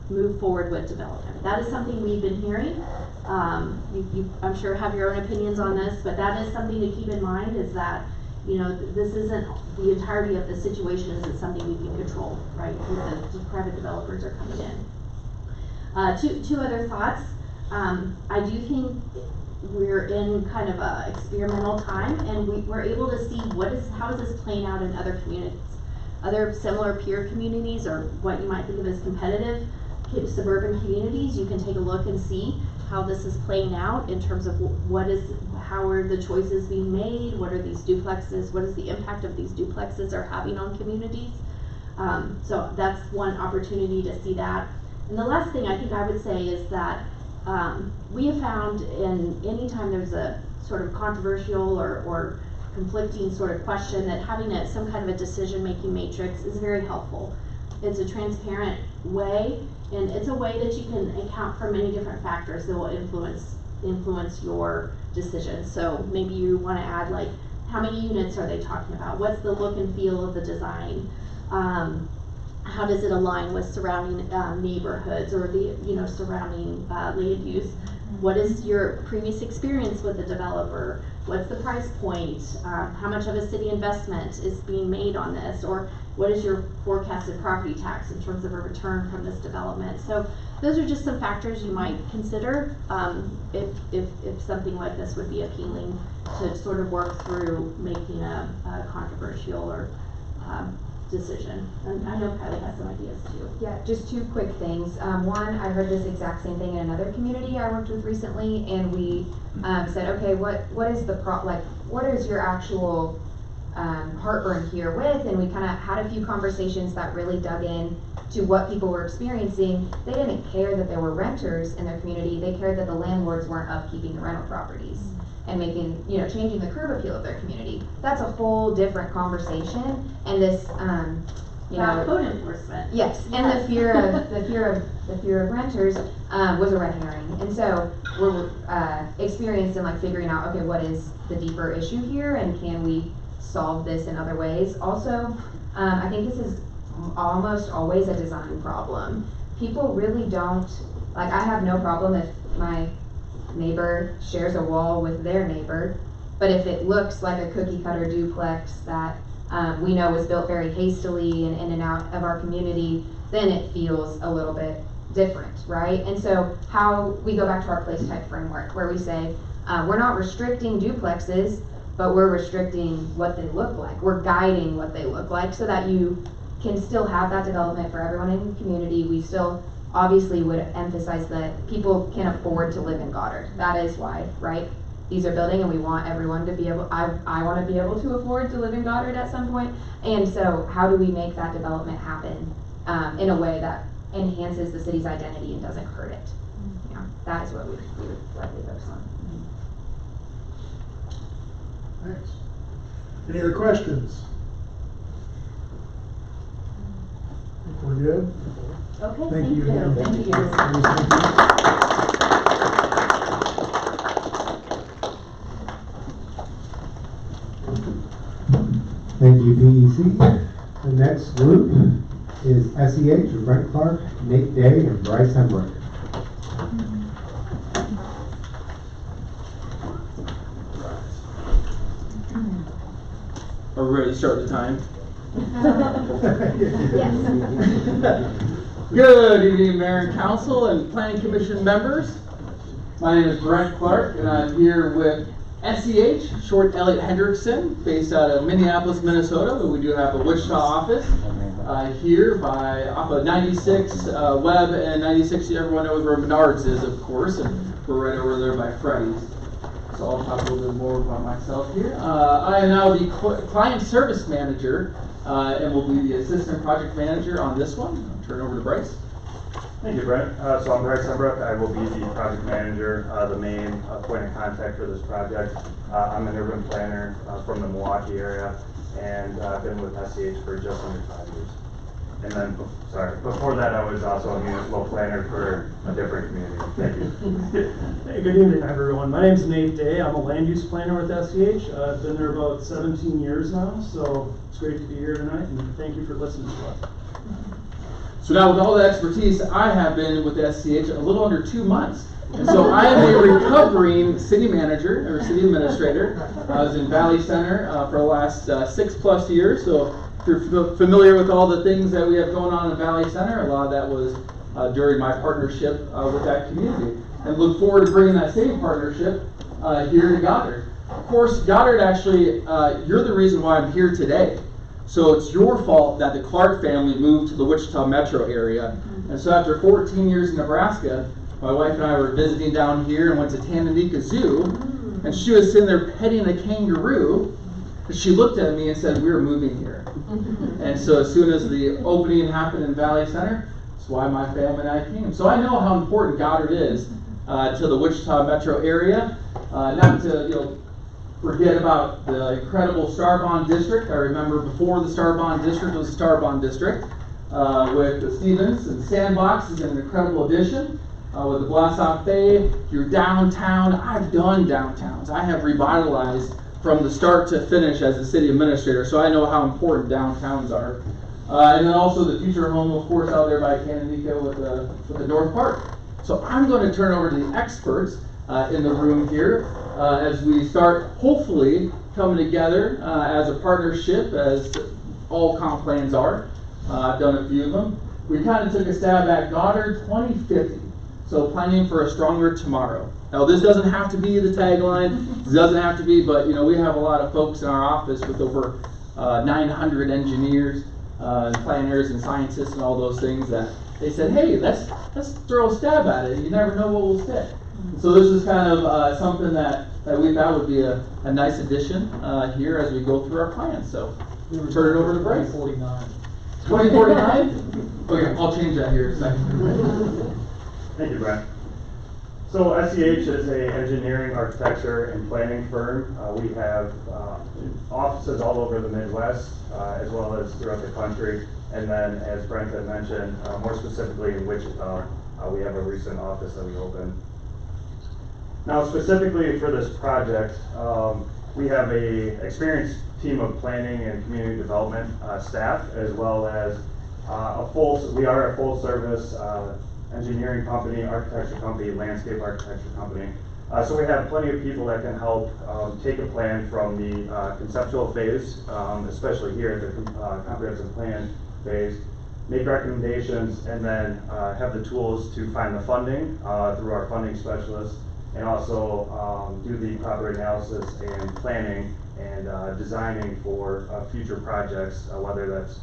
move forward with development. That is something we've been hearing. You I'm sure have your own opinions on this, but that is something to keep in mind, is that, you know, this isn't the entirety of the situation, isn't something we can control, right? The private developers are coming in. Two other thoughts. I do think we're in kind of a experimental time, and we're able to see how is this playing out in other communities. Other similar peer communities, or what you might think of as competitive suburban communities, you can take a look and see how this is playing out in terms of how are the choices being made, what are these duplexes, what is the impact of these duplexes are having on communities. So that's one opportunity to see that. And the last thing I think I would say is that we have found any time there's a sort of controversial or conflicting sort of question, that having some kind of a decision-making matrix is very helpful. It's a transparent way, and it's a way that you can account for many different factors that will influence your decision. So maybe you want to add, like, how many units are they talking about? What's the look and feel of the design? How does it align with surrounding neighborhoods or the surrounding land use? What is your previous experience with the developer? What's the price point? How much of a city investment is being made on this? Or what is your forecasted property tax in terms of a return from this development? So those are just some factors you might consider if something like this would be appealing to sort of work through making a controversial or decision? And I know Kylie has some ideas too. Yeah, just two quick things. One, I heard this exact same thing in another community I worked with recently, and we said, okay, what is the what is your actual heartburn here with? And we kind of had a few conversations that really dug in to what people were experiencing. They didn't care that there were renters in their community. They cared that the landlords weren't upkeeping the rental properties and making, changing the curb appeal of their community. That's a whole different conversation. And this, code enforcement. Yes, and the fear of renters was a red herring. And so we're experienced in like figuring out, okay, what is the deeper issue here, and can we solve this in other ways? Also, I think this is almost always a design problem. People really don't, I have no problem if my neighbor shares a wall with their neighbor, but if it looks like a cookie cutter duplex that we know was built very hastily and in and out of our community, then it feels a little bit different, right? And so how we go back to our place type framework, where we say, we're not restricting duplexes, but we're restricting what they look like. We're guiding what they look like so that you can still have that development for everyone in the community. We still obviously would emphasize that people can afford to live in Goddard. That is why, right? These are building, and we want everyone to be able, I want to be able to afford to live in Goddard at some point. And so how do we make that development happen in a way that enhances the city's identity and doesn't hurt it? That is what we would likely focus on. Thanks. Any other questions? I think we're good. Okay, Thank you again. Thank you. Thank you, PEC. The next group is SEH, Brent Clark, Nate Day, and Bryce Hemrick. Are we ready to start the time? Good evening, Mayor and Council and Planning Commission members. My name is Brent Clark, and I'm here with SEH, short Elliot Hendrickson, based out of Minneapolis, Minnesota, but we do have a Wichita office here off of 96 Webb and 96. Everyone knows where Menards is, of course, and we're right over there by Freddy's. So I'll talk a little bit more about myself here. I am now the client service manager and will be the assistant project manager on this one. I'll turn it over to Bryce. Thank you, Brent. So I'm Bryce Hemrick. I will be the project manager, the main point of contact for this project. I'm an urban planner from the Milwaukee area, and I've been with SEH for just under 5 years. And then, before that, I was also a municipal planner for a different community. Thank you. Hey, good evening, everyone. My name is Nate Day. I'm a land use planner with SEH. I've been there about 17 years now, so it's great to be here tonight, and thank you for listening to us. So now, with all the expertise, I have been with SEH a little under 2 months. And so I am a recovering city manager, or city administrator. I was in Valley Center for the last 6+ years. So if you're familiar with all the things that we have going on in Valley Center, a lot of that was during my partnership with that community. And look forward to bringing that same partnership here to Goddard. Of course, Goddard actually, you're the reason why I'm here today. So it's your fault that the Clark family moved to the Wichita metro area. And so after 14 years in Nebraska, my wife and I were visiting down here and went to Tanganyika Zoo, and she was sitting there petting a kangaroo, and she looked at me and said, "We're moving here." And so as soon as the opening happened in Valley Center, that's why my family and I came. So I know how important Goddard is to the Wichita metro area. Not to forget about the incredible Starbond District. I remember before the Starbond District was the Starbond District with the Stevens and Sandbox is an incredible addition. With the Blassock Bay, your downtown. I've done downtowns. I have revitalized from the start to finish as a city administrator, so I know how important downtowns are. And then also the future home, of course, out there by Tanganyika with the North Park. So I'm going to turn over to the experts in the room here as we start hopefully coming together as a partnership, as all comp plans are. I've done a few of them. We kind of took a stab at Goddard 2050. So planning for a stronger tomorrow. Now this doesn't have to be the tagline, this doesn't have to be, but we have a lot of folks in our office with over 900 engineers, and planners and scientists and all those things, that they said, hey, let's throw a stab at it. You never know what will stick. So this is kind of something that we thought would be a nice addition here as we go through our plans. So turn it over to Bryce. 2049. 2049? Okay, I'll change that here in a second. Thank you, Brent. So SEH is an engineering, architecture, and planning firm. We have offices all over the Midwest, as well as throughout the country. And then, as Brent had mentioned, more specifically in Wichita, we have a recent office that we opened. Now, specifically for this project, we have a experienced team of planning and community development staff, as well as we are a full service engineering company, architecture company, landscape architecture company. So we have plenty of people that can help take a plan from the conceptual phase, especially here at the comprehensive plan phase, make recommendations, and then have the tools to find the funding through our funding specialists, and also do the proper analysis and planning and designing for future projects, whether that's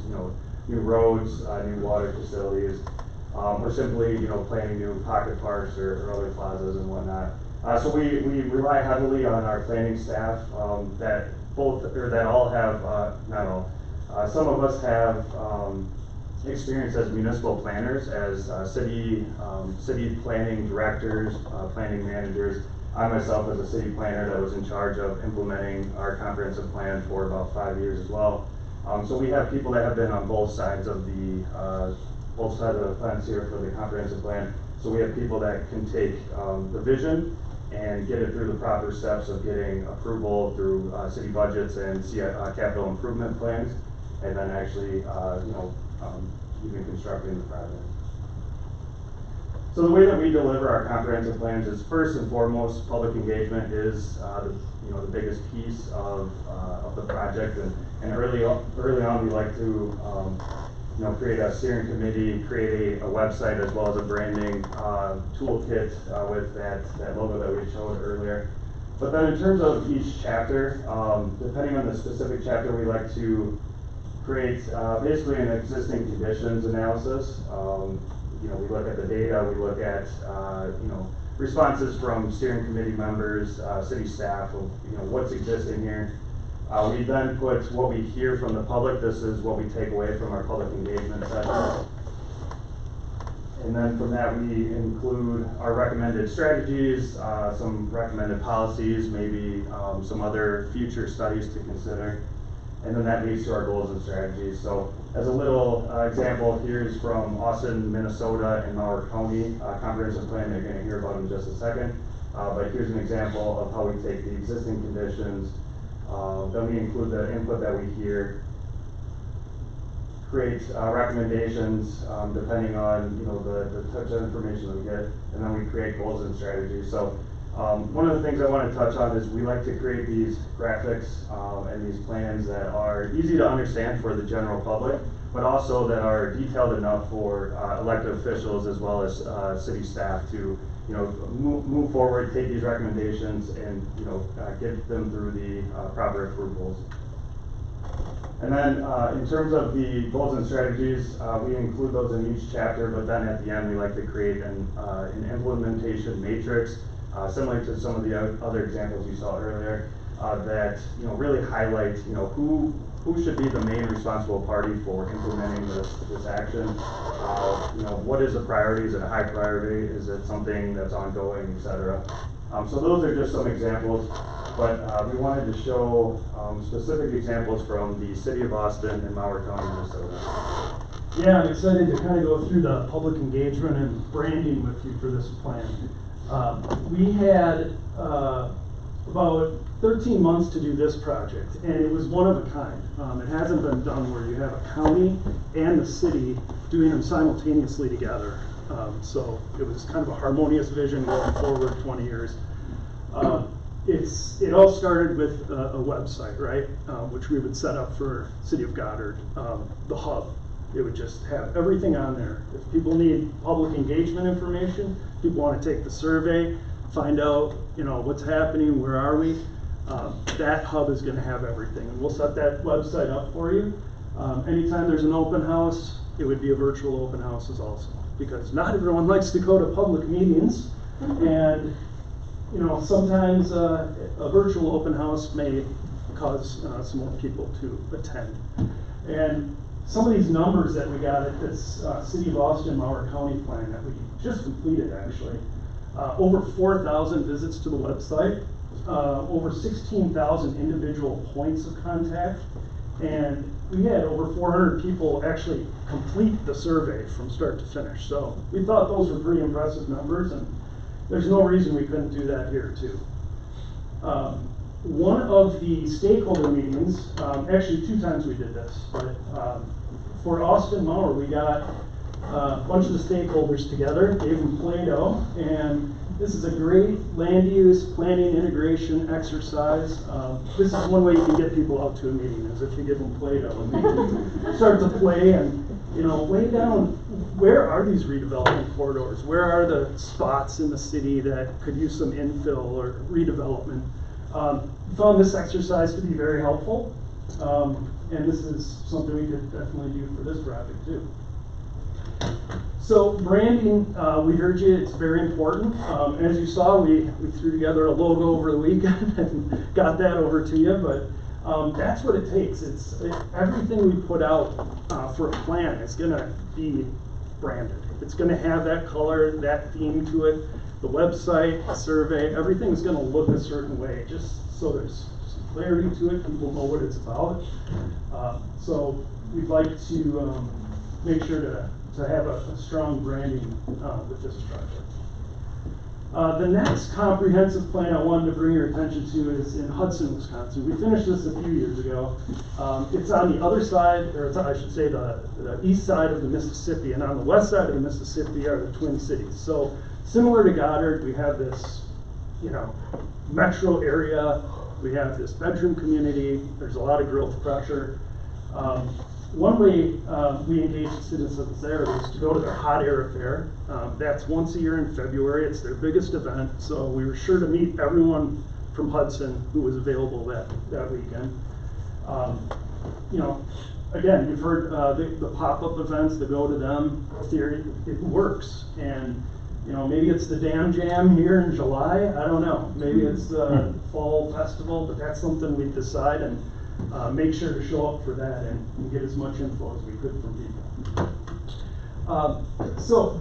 new roads, new water facilities, or simply planning new pocket parks or other plazas and whatnot. So we rely heavily on our planning staff that all have not all. Some of us have experience as municipal planners, as city planning directors, planning managers. I myself, as a city planner that was in charge of implementing our comprehensive plan for about 5 years as well. So we have people that have been on both sides of the fence here for the comprehensive plan. So we have people that can take the vision and get it through the proper steps of getting approval through city budgets and capital improvement plans, and then actually even constructing the project. So the way that we deliver our comprehensive plans is, first and foremost, public engagement is the biggest piece of the project, and early on we like to create a steering committee, create a website, as well as a branding toolkit with that logo that we showed earlier. But then in terms of each chapter, depending on the specific chapter, we like to create basically an existing conditions analysis. We look at the data, we look at responses from steering committee members, city staff, of what's existing here. We then put what we hear from the public. This is what we take away from our public engagement sessions. And then from that we include our recommended strategies, some recommended policies, maybe some other future studies to consider. And then that leads to our goals and strategies. So as a little example, here's from Austin, Minnesota, and Malheur County comprehensive plan that you're going to hear about in just a second. But here's an example of how we take the existing conditions. Then we include the input that we hear, create recommendations depending on the types of information that we get, and then we create goals and strategies. So one of the things I want to touch on is we like to create these graphics and these plans that are easy to understand for the general public, but also that are detailed enough for elected officials as well as city staff to move forward, take these recommendations, and get them through the proper approvals. And then in terms of the goals and strategies, we include those in each chapter, but then at the end we like to create an implementation matrix, similar to some of the other examples you saw earlier, that really highlight who should be the main responsible party for implementing this action. What is the priority? Is it a high priority? Is it something that's ongoing, etc.? So those are just some examples, but we wanted to show specific examples from the city of Austin and Malheur County, Minnesota. Yeah, I'm excited to kind of go through the public engagement and branding with you for this plan. We had about 13 months to do this project, and it was one of a kind. It hasn't been done where you have a county and the city doing them simultaneously together. So it was kind of a harmonious vision going forward 20 years. It all started with a website, right? Which we would set up for City of Goddard, the hub. It would just have everything on there. If people need public engagement information, people want to take the survey, find out what's happening, where are we, that hub is going to have everything. And we'll set that website up for you. Anytime there's an open house, it would be a virtual open houses also, because not everyone likes to go to public meetings, and you know, sometimes a virtual open house may cause some more people to attend. And some of these numbers that we got at this City of Austin Mower County plan that we just completed actually, over 4,000 visits to the website, over 16,000 individual points of contact, and we had over 400 people actually complete the survey from start to finish. So we thought those were pretty impressive numbers, and there's no reason we couldn't do that here too. One of the stakeholder meetings, actually 2 times we did this, but for Austin Mower, we got a bunch of the stakeholders together, gave them Play-Doh, and this is a great land use planning integration exercise. This is one way you can get people out to a meeting, is if you give them Play-Doh and they can start to play and, you know, lay down where are these redevelopment corridors? Where are the spots in the city that could use some infill or redevelopment? Found this exercise to be very helpful, and this is something we could definitely do for this project too. So branding, we heard you, it's very important. As you saw, we threw together a logo over the weekend and got that over to you, but that's what it takes. Everything we put out for a plan is gonna be branded. It's gonna have that color, that theme to it. The website, the survey, everything's gonna look a certain way, just so there's some clarity to it, people know what it's about. So we'd like to make sure to have a strong branding with this project. The next comprehensive plan I wanted to bring your attention to is in Hudson, Wisconsin. We finished this a few years ago. It's on the other side, or I should say the east side of the Mississippi, and on the west side of the Mississippi are the Twin Cities. So similar to Goddard, we have this, you know, metro area, we have this bedroom community, there's a lot of growth pressure. One way we engage the citizens there is to go to their Hot Air Affair. That's once a year in February. It's their biggest event, so we were sure to meet everyone from Hudson who was available that weekend. You know, again, you've heard the pop-up events, the go to them theory. It works, and you know, maybe it's the Dam Jam here in July. I don't know. Maybe it's the fall festival, but that's something we decide and make sure to show up for that and get as much info as we could from people. So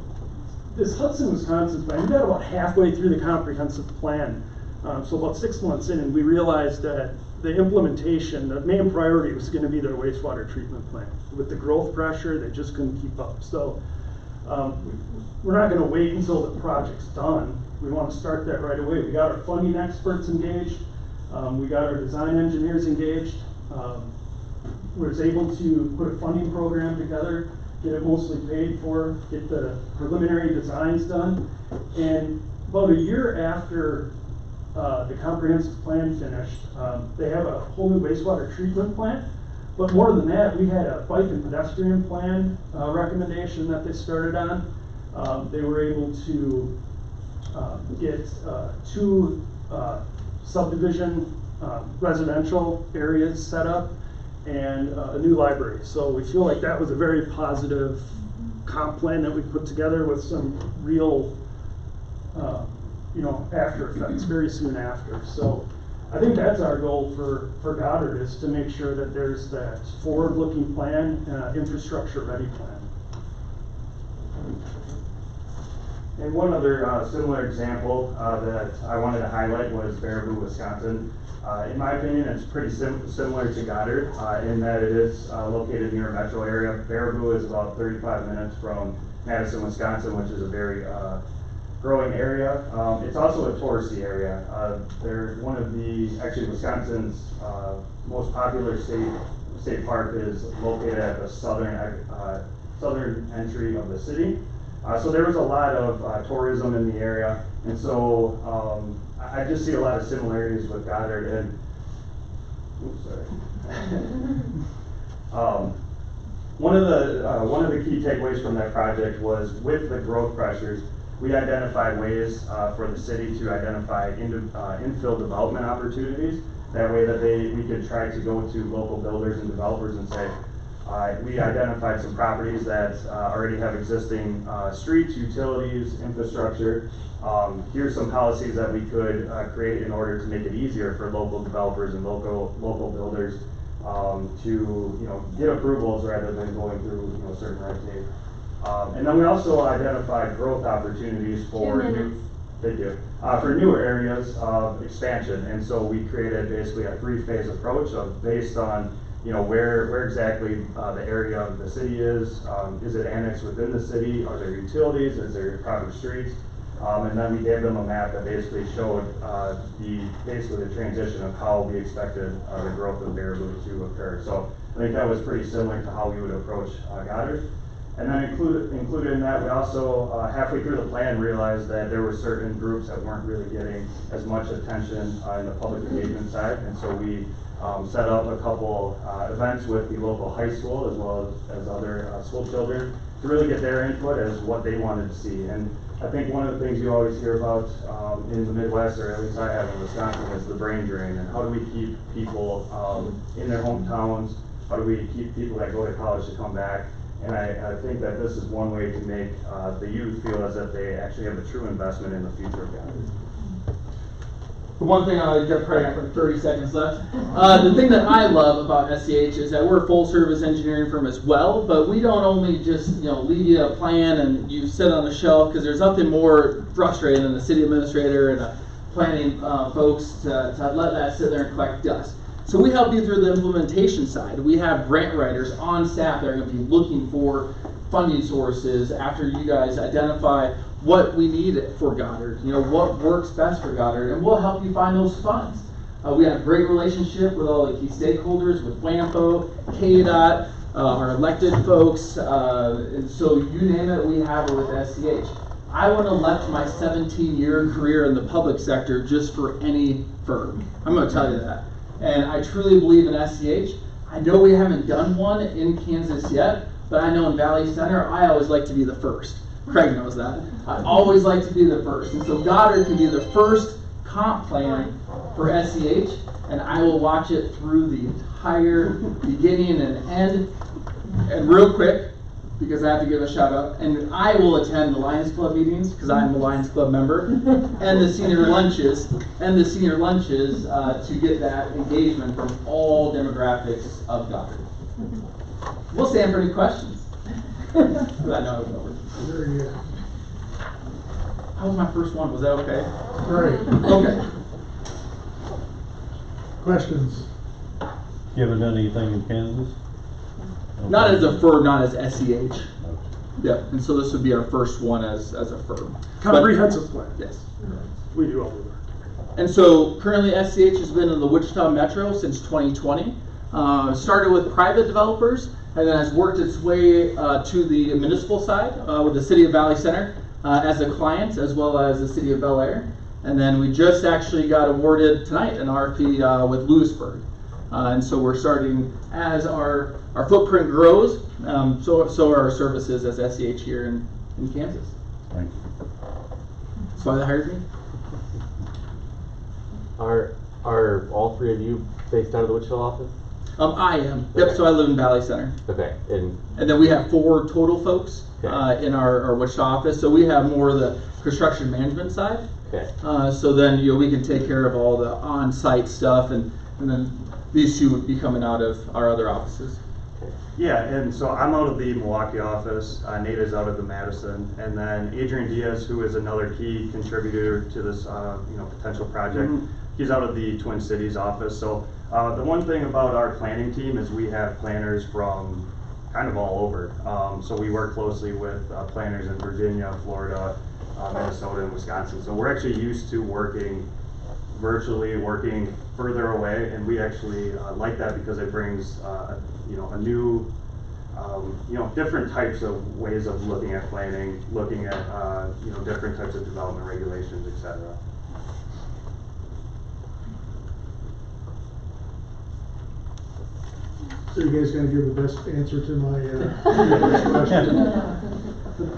this Hudson, Wisconsin plan, we got about halfway through the comprehensive plan. So about 6 months in, and we realized that the implementation, the main priority was going to be their wastewater treatment plant. With the growth pressure, they just couldn't keep up. So we're not going to wait until the project's done. We want to start that right away. We got our funding experts engaged. We got our design engineers engaged. We was able to put a funding program together, get it mostly paid for, get the preliminary designs done. And about a year after the comprehensive plan finished, they have a whole new wastewater treatment plant. But more than that, we had a bike and pedestrian plan recommendation that they started on. They were able to get 2 subdivision residential areas set up and a new library. So we feel like that was a very positive comp plan that we put together with some real you know, after effects very soon after. So I think that's our goal for Goddard, is to make sure that there's that forward-looking plan, infrastructure ready plan. And one other similar example that I wanted to highlight was Baraboo, Wisconsin. In my opinion, it's pretty similar to Goddard in that it is located near a metro area. Baraboo is about 35 minutes from Madison, Wisconsin, which is a very growing area. It's also a touristy area. They're one of actually Wisconsin's most popular state park is located at the southern entry of the city. So there was a lot of tourism in the area, and so I just see a lot of similarities with Goddard. And oops, sorry. One of the key takeaways from that project was, with the growth pressures, we identified ways for the city to identify infill development opportunities. That way that we could try to go to local builders and developers and say, We identified some properties that already have existing streets, utilities, infrastructure. Here's some policies that we could create in order to make it easier for local developers and local builders to get approvals rather than going through certain red tape. And then we also identified growth opportunities for for newer areas of expansion. And so we created basically a 3-phase approach based on where exactly the area of the city is it annexed within the city, are there utilities, is there private streets, and then we gave them a map that basically showed the transition of how we expected the growth of Baraboo to occur. So I think that was pretty similar to how we would approach Goddard. And then included in that, we also halfway through the plan realized that there were certain groups that weren't really getting as much attention in the public engagement side, and so we set up a couple events with the local high school as well as other school children to really get their input as what they wanted to see. And I think one of the things you always hear about in the Midwest, or at least I have in Wisconsin, is the brain drain, and how do we keep people in their hometowns, how do we keep people that go to college to come back. And I think that this is one way to make the youth feel as if they actually have a true investment in the future of Goddard. The one thing I've probably got like 30 seconds left. The thing that I love about SCH is that we're a full service engineering firm as well, but we don't only just leave you a plan and you sit on the shelf, because there's nothing more frustrating than the city administrator and the planning folks to let that sit there and collect dust. So we help you through the implementation side. We have grant writers on staff that are going to be looking for funding sources after you guys identify what we need for Goddard, what works best for Goddard, and we'll help you find those funds. We have a great relationship with all the key stakeholders, with WAMPO, KDOT, our elected folks, and so you name it, we have it with SCH. I wouldn't have left my 17-year career in the public sector just for any firm. I'm going to tell you that. And I truly believe in SCH. I know we haven't done one in Kansas yet, but I know in Valley Center, I always like to be the first. Craig knows that. I always like to be the first. And so Goddard can be the first comp plan for SCH, and I will watch it through the entire beginning and end. And real quick, because I have to give a shout out, and I will attend the Lions Club meetings, because I'm a Lions Club member, and the senior lunches, to get that engagement from all demographics of Goddard. We'll stand for any questions. I know it's over. Very good. How was my first one? Was that okay? Great. Okay. Questions? You haven't done anything in Kansas? Not as a firm, not as SCH. Yeah, and so this would be our first one as a firm. Comprehensive plan. Yes. We do all of that. And so currently SCH has been in the Wichita Metro since 2020. Started with private developers and then has worked its way to the municipal side with the City of Valley Center as a client, as well as the City of Bel Air. And then we just actually got awarded tonight an RFP with Lewisburg. And so we're starting, as our footprint grows, so are our services as SCH here in Kansas. Thank you. That's why they hired me. Are all three of you based out of the Wichita office? I am. Yep, so I live in Valley Center. Okay. And then we have 4 total folks in our Wichita office. So we have more of the construction management side. Okay. So then we can take care of all the on-site stuff, and then these 2 would be coming out of our other offices. Yeah, and so I'm out of the Milwaukee office, Nate is out of the Madison, and then Adrian Diaz, who is another key contributor to this potential project, he's out of the Twin Cities office. So the one thing about our planning team is we have planners from kind of all over. So we work closely with planners in Virginia, Florida, Minnesota, and Wisconsin. So we're actually used to working virtually, working further away, and we actually like that because it brings a new different types of ways of looking at planning, looking at different types of development regulations, etc. So you guys gonna give the best answer to my first question?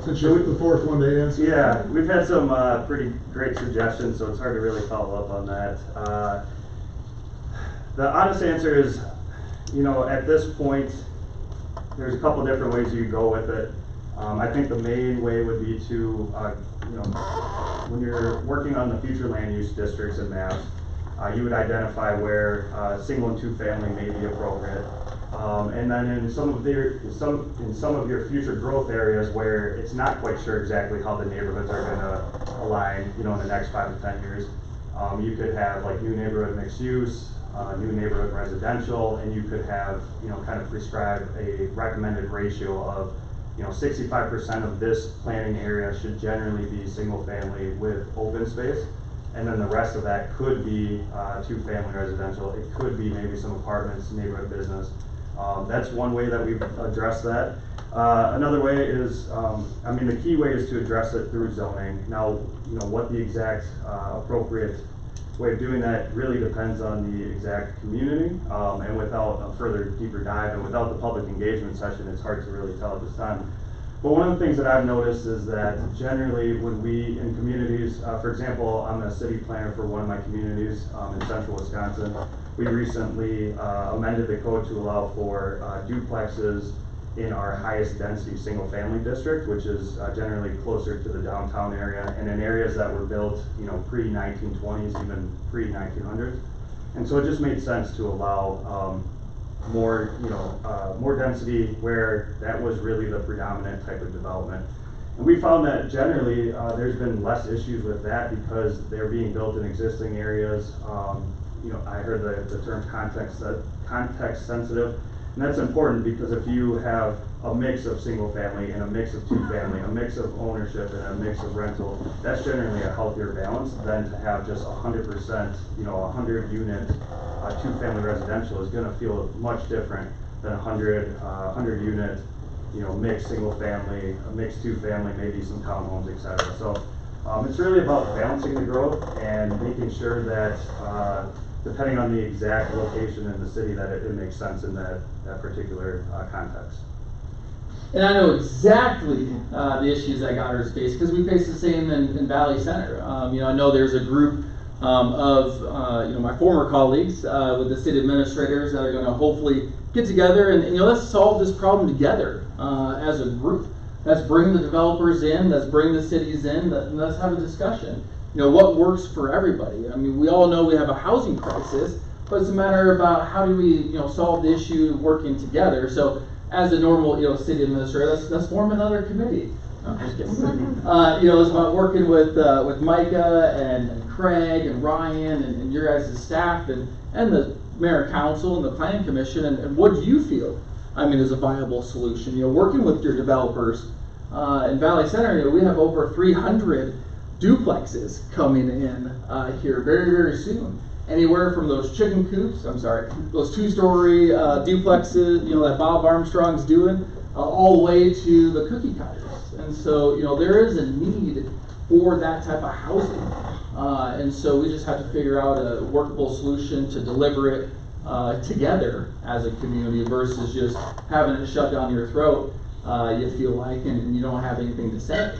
Since you're the fourth one to answer. Yeah, we've had some pretty great suggestions, so it's hard to really follow up on that. The honest answer is, at this point, there's a couple different ways you could go with it. I think the main way would be to, you know, when you're working on the future land use districts and maps, you would identify where single and two family may be appropriate. And then in some of your future growth areas where it's not quite sure exactly how the neighborhoods are going to align, you know, in the next 5 to 10 years, you could have like new neighborhood mixed use, new neighborhood residential, and you could have, you know, kind of prescribe a recommended ratio of, you know, 65% of this planning area should generally be single family with open space. And then the rest of that could be two-family residential. It could be maybe some apartments, neighborhood business. That's one way that we've addressed that. Another way is, I mean, the key way is to address it through zoning. Now, you know, what the exact appropriate way of doing that really depends on the exact community. And without a further deeper dive and without the public engagement session, it's hard to really tell at this time. But one of the things that I've noticed is that generally when we, in communities, for example, I'm a city planner for one of my communities in central Wisconsin. We recently amended the code to allow for duplexes in our highest density single family district, which is generally closer to the downtown area and in areas that were built, you know, pre-1920s, even pre-1900s. And so it just made sense to allow more, you know, more density where that was really the predominant type of development. And we found that generally there's been less issues with that because they're being built in existing areas. You know, I heard the term context sensitive, and that's important because if you have a mix of single family and a mix of two family, a mix of ownership and a mix of rental, that's generally a healthier balance than to have just 100%, you know, 100 unit two-family residential is going to feel much different than 100 unit, you know, mixed single family, a mixed two family, maybe some townhomes, etc. So it's really about balancing the growth and making sure that depending on the exact location in the city that it makes sense in that particular context. And I know exactly the issues that Goddard's face because we face the same in Valley Center. You know, I know there's a group of you know, my former colleagues with the city administrators that are going to hopefully get together and, you know, let's solve this problem together as a group. Let's bring the developers in, let's bring the cities in, let's have a discussion. You know, what works for everybody. I mean, we all know we have a housing crisis, but it's a matter about how do we, you know, solve the issue working together. So as a normal, you know, city administrator, let's form another committee. No, I'm just kidding. You know, it's about working with Micah and Craig and Ryan and your guys' staff and the mayor and council and the planning commission and what do you feel, I mean, is a viable solution? You know, working with your developers in Valley Center, you know, we have over 300 duplexes coming in here very, very soon. Anywhere from those chicken coops, those two-story duplexes, you know, that Bob Armstrong's doing, all the way to the cookie cutters. And so, you know, there is a need for that type of housing. And so we just have to figure out a workable solution to deliver it together as a community versus just having it shut down your throat, you feel like, and you don't have anything to say.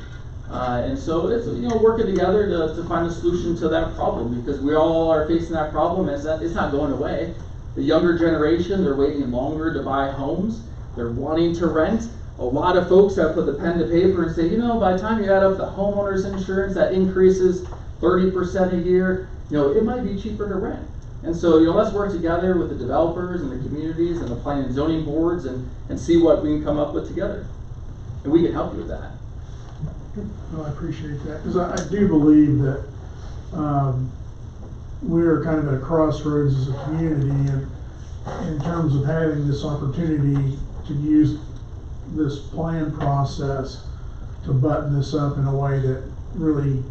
And so it's, you know, working together to find a solution to that problem because we all are facing that problem. It's not going away. The younger generation, they're waiting longer to buy homes. They're wanting to rent. A lot of folks have put the pen to paper and say, you know, by the time you add up the homeowner's insurance, that increases 30% a year, you know, it might be cheaper to rent. And so, you know, let's work together with the developers and the communities and the planning and zoning boards and see what we can come up with together. And we can help you with that. Well, I appreciate that because I do believe that we're kind of at a crossroads as a community and in terms of having this opportunity to use this plan process to button this up in a way that really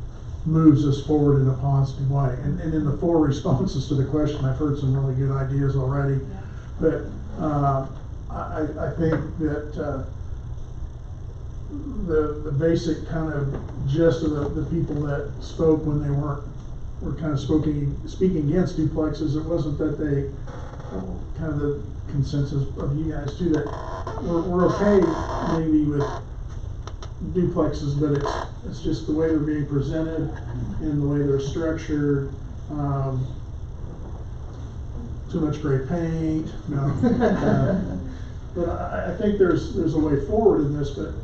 moves us forward in a positive way. And in the 4 responses to the question, I've heard some really good ideas already. But I think that the basic kind of gist of the people that spoke when they were kind of speaking against duplexes, it wasn't that they kind of the consensus of you guys too that we're okay maybe with duplexes, but it's just the way they're being presented and the way they're structured. Too much gray paint, But I think there's a way forward in this, but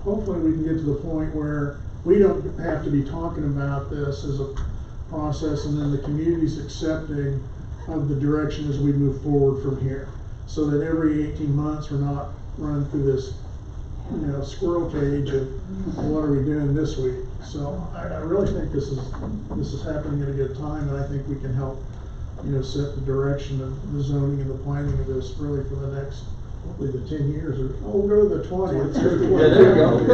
hopefully we can get to the point where we don't have to be talking about this as a process, and then the community's accepting of the direction as we move forward from here. So that every 18 months, we're not running through this, squirrel cage of what are we doing this week? So I really think this is happening at a good time, and I think we can help, set the direction of the zoning and the planning of this really for the next, hopefully the 10 years, or, we'll go to the 20. Let's go to the 20. Yeah, there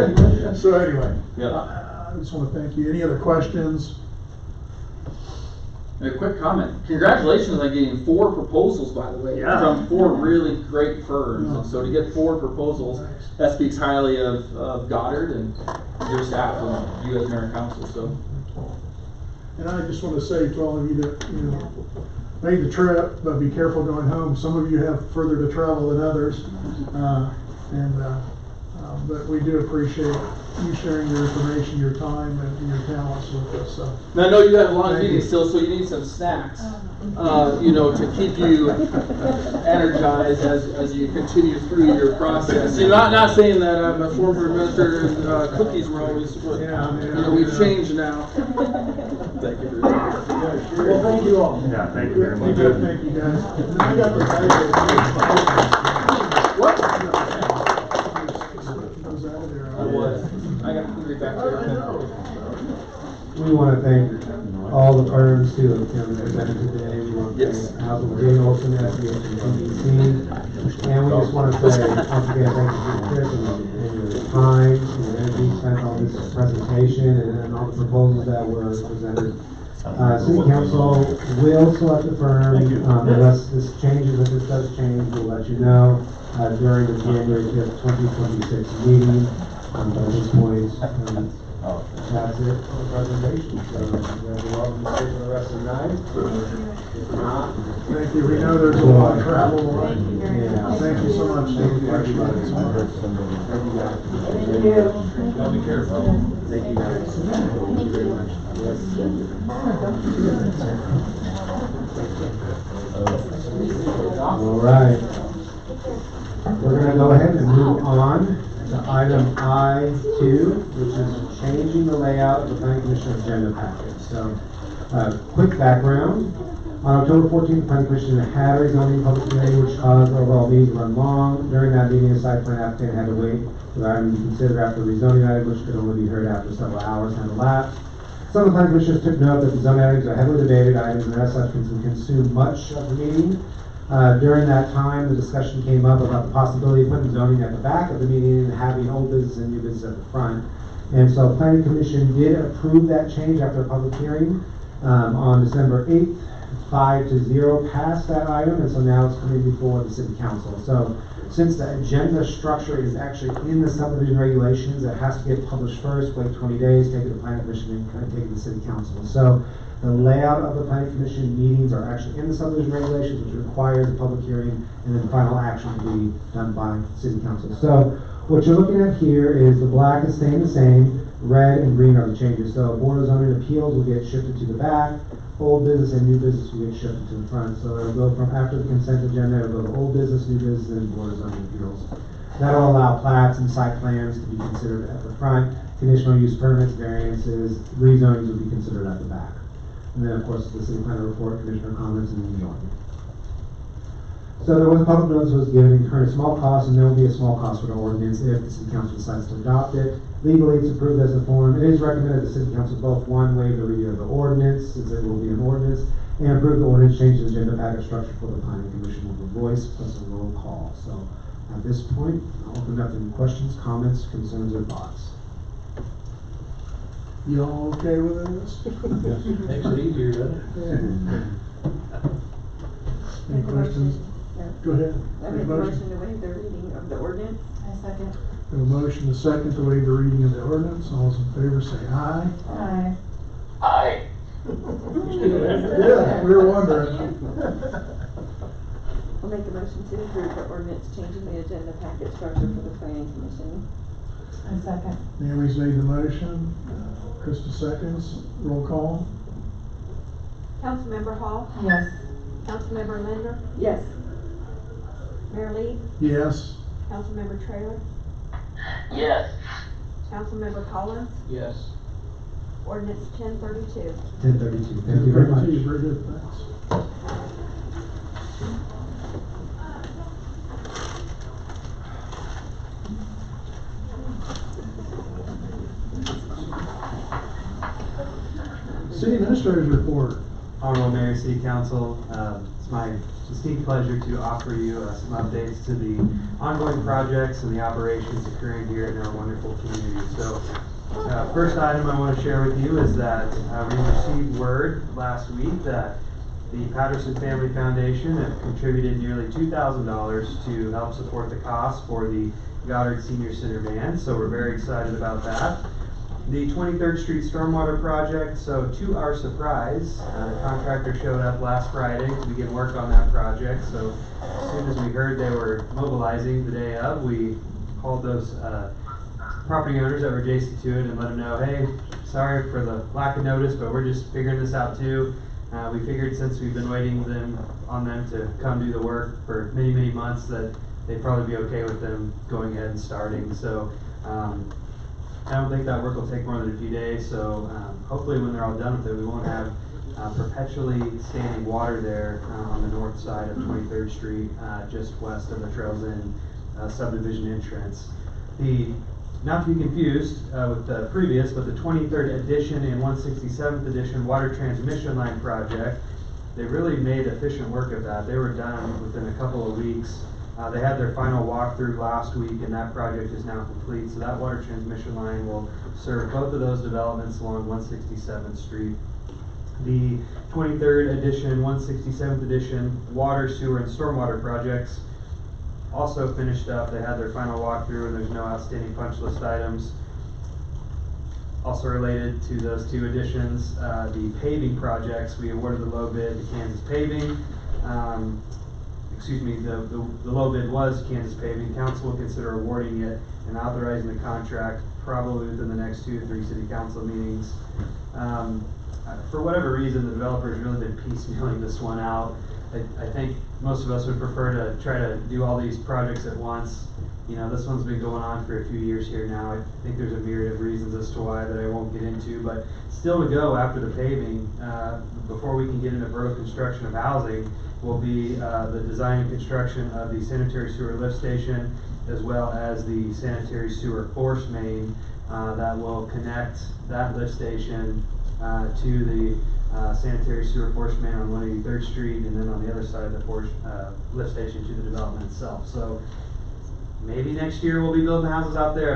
you go. So anyway, Yeah. I just want to thank you. Any other questions? A quick comment. Congratulations on getting 4 proposals, by the way, Yeah. from 4 really great firms. Yeah. And so to get 4 proposals, that speaks highly of Goddard and your staff and you as mayor and council. So And I just want to say to all of you that, made the trip, but be careful going home. Some of you have further to travel than others. But we do appreciate you sharing your information, your time, and your talents with us. So. and I know you have long Thank meetings you. still, so you need some snacks, to keep you energized as you continue through your process. And not saying that I'm a former administrator, cookies were always, we've changed now. Thank you for your time. Well, thank you all. Yeah, thank you very much. Thank you, guys. And I got the What? Goes out of there. I was. I got to read back there. We want to thank all the firms who have come presented today. We want to thank Housing Jane Olson, SBH, and PDC. And we just want to say, once again, thank you for your trip and your time and your energy spent on this presentation and all the proposals that were presented. City Council will select the firm unless this changes. If this does change, we'll let you know during the January 5th, 2026 meeting. But at this point, that's it for the presentation. So you guys are welcome to stay for the rest of the night. If not, Thank you. We know there's a lot of travel. Thank you very much. Thank you so much. Thank you, everybody. Thank you. Y'all be careful. Thank you guys. Thank you very much. All right. We're going to go ahead and move on to item I2, which is changing the layout of the Planning Commission agenda package. So, quick background. On October 14th, the Planning Commission had a rezoning public hearing, which caused the overall meeting to run long. During that meeting, the site plan applicant had to wait for the item to be considered after the rezoning item, which could only be heard after several hours had elapsed. Some of the planning commissioners took note that the zoning items are heavily debated items and as such can consume much of the meeting. During that time, the discussion came up about the possibility of putting zoning at the back of the meeting and having old business and new business at the front. And so the Planning Commission did approve that change after a public hearing on December 8th. 5-0 passed that item, and so now it's coming before the City Council. So since the agenda structure is actually in the subdivision regulations, it has to get published first, wait 20 days, take it to the Planning Commission, and take it to the City Council. So the layout of the Planning Commission meetings are actually in the subdivision regulations, which requires a public hearing and then final action to be done by City Council. So what you're looking at here is the black is staying the same, red and green are the changes. So Board of Zoning Appeals will get shifted to the back, old business and new business will get shifted to the front. So it'll go from after the consent agenda, it'll go to old business, new business, and Board of Zoning Appeals. That'll allow plats and site plans to be considered at the front. Conditional use permits, variances, rezonings will be considered at the back. And then, of course, the city planner report, commissioner comments, and then the ordinance. So there was a public notice was given, incurring a small cost, and there will be a small cost for the ordinance if the city council decides to adopt it. Legally, it's approved as a form. It is recommended the city council both, one, waive the reading of the ordinance, since it will be an ordinance, and approve the ordinance change the agenda package structure for the planning commission with a voice plus a roll call. So at this point, I'll open up to any questions, comments, concerns, or thoughts. You all okay with this? Makes it easier, doesn't it? Any questions? Go ahead. I make a motion to waive the reading of the ordinance. I second. We have a motion to second to waive the reading of the ordinance. All those in favor say aye. Aye. Aye. Yeah, we were wondering. I'll make a motion to approve the ordinance changing the agenda packet structure for the planning commission. I second. Naomi's made the motion. Krista seconds. Roll call. Councilmember Hall? Yes. Councilmember Linder? Yes. Mayor Lee, Yes. Councilmember Trailer, Yes. Councilmember Collins, Yes. ordinance 1032. 1032, thank you very much. Very good, thanks. City Administrator's Report. Honorable Mayor, City Council, it's my distinct pleasure to offer you some updates to the ongoing projects and the operations occurring here in our wonderful community. So, first item I want to share with you is that we received word last week that the Patterson Family Foundation have contributed nearly $2,000 to help support the cost for the Goddard Senior Center van, so we're very excited about that. The 23rd Street Stormwater Project, so to our surprise, the contractor showed up last Friday to begin work on that project, so as soon as we heard they were mobilizing the day of, we called those property owners that were adjacent to it and let them know, hey, sorry for the lack of notice, but we're just figuring this out too. We figured since we've been waiting on them to come do the work for many, many months that they'd probably be okay with them going ahead and starting. So I don't think that work will take more than a few days, so hopefully when they're all done with it, we won't have perpetually standing water there on the north side of 23rd Street, just west of the Trails End subdivision entrance. Not to be confused with the previous, but the 23rd edition and 167th edition water transmission line project, they really made efficient work of that. They were done within a couple of weeks. They had their final walkthrough last week, and that project is now complete. So that water transmission line will serve both of those developments along 167th Street. The 23rd edition, 167th edition water, sewer, and stormwater projects also finished up. They had their final walkthrough, and there's no outstanding punch list items. Also related to those two additions, the paving projects, we awarded the low bid to Kansas Paving. The low bid was Kansas Paving. Council will consider awarding it and authorizing the contract probably within the next 2 to 3 city council meetings. For whatever reason, the developer's really been piecemealing this one out. I think most of us would prefer to try to do all these projects at once. You know, this one's been going on for a few years here now. I think there's a myriad of reasons as to why that I won't get into, but still to go after the paving, before we can get into vertical construction of housing, will be the design and construction of the sanitary sewer lift station, as well as the sanitary sewer force main that will connect that lift station to the sanitary sewer force main on 183rd Street, and then on the other side of the lift station to the development itself. So maybe next year we'll be building houses out there.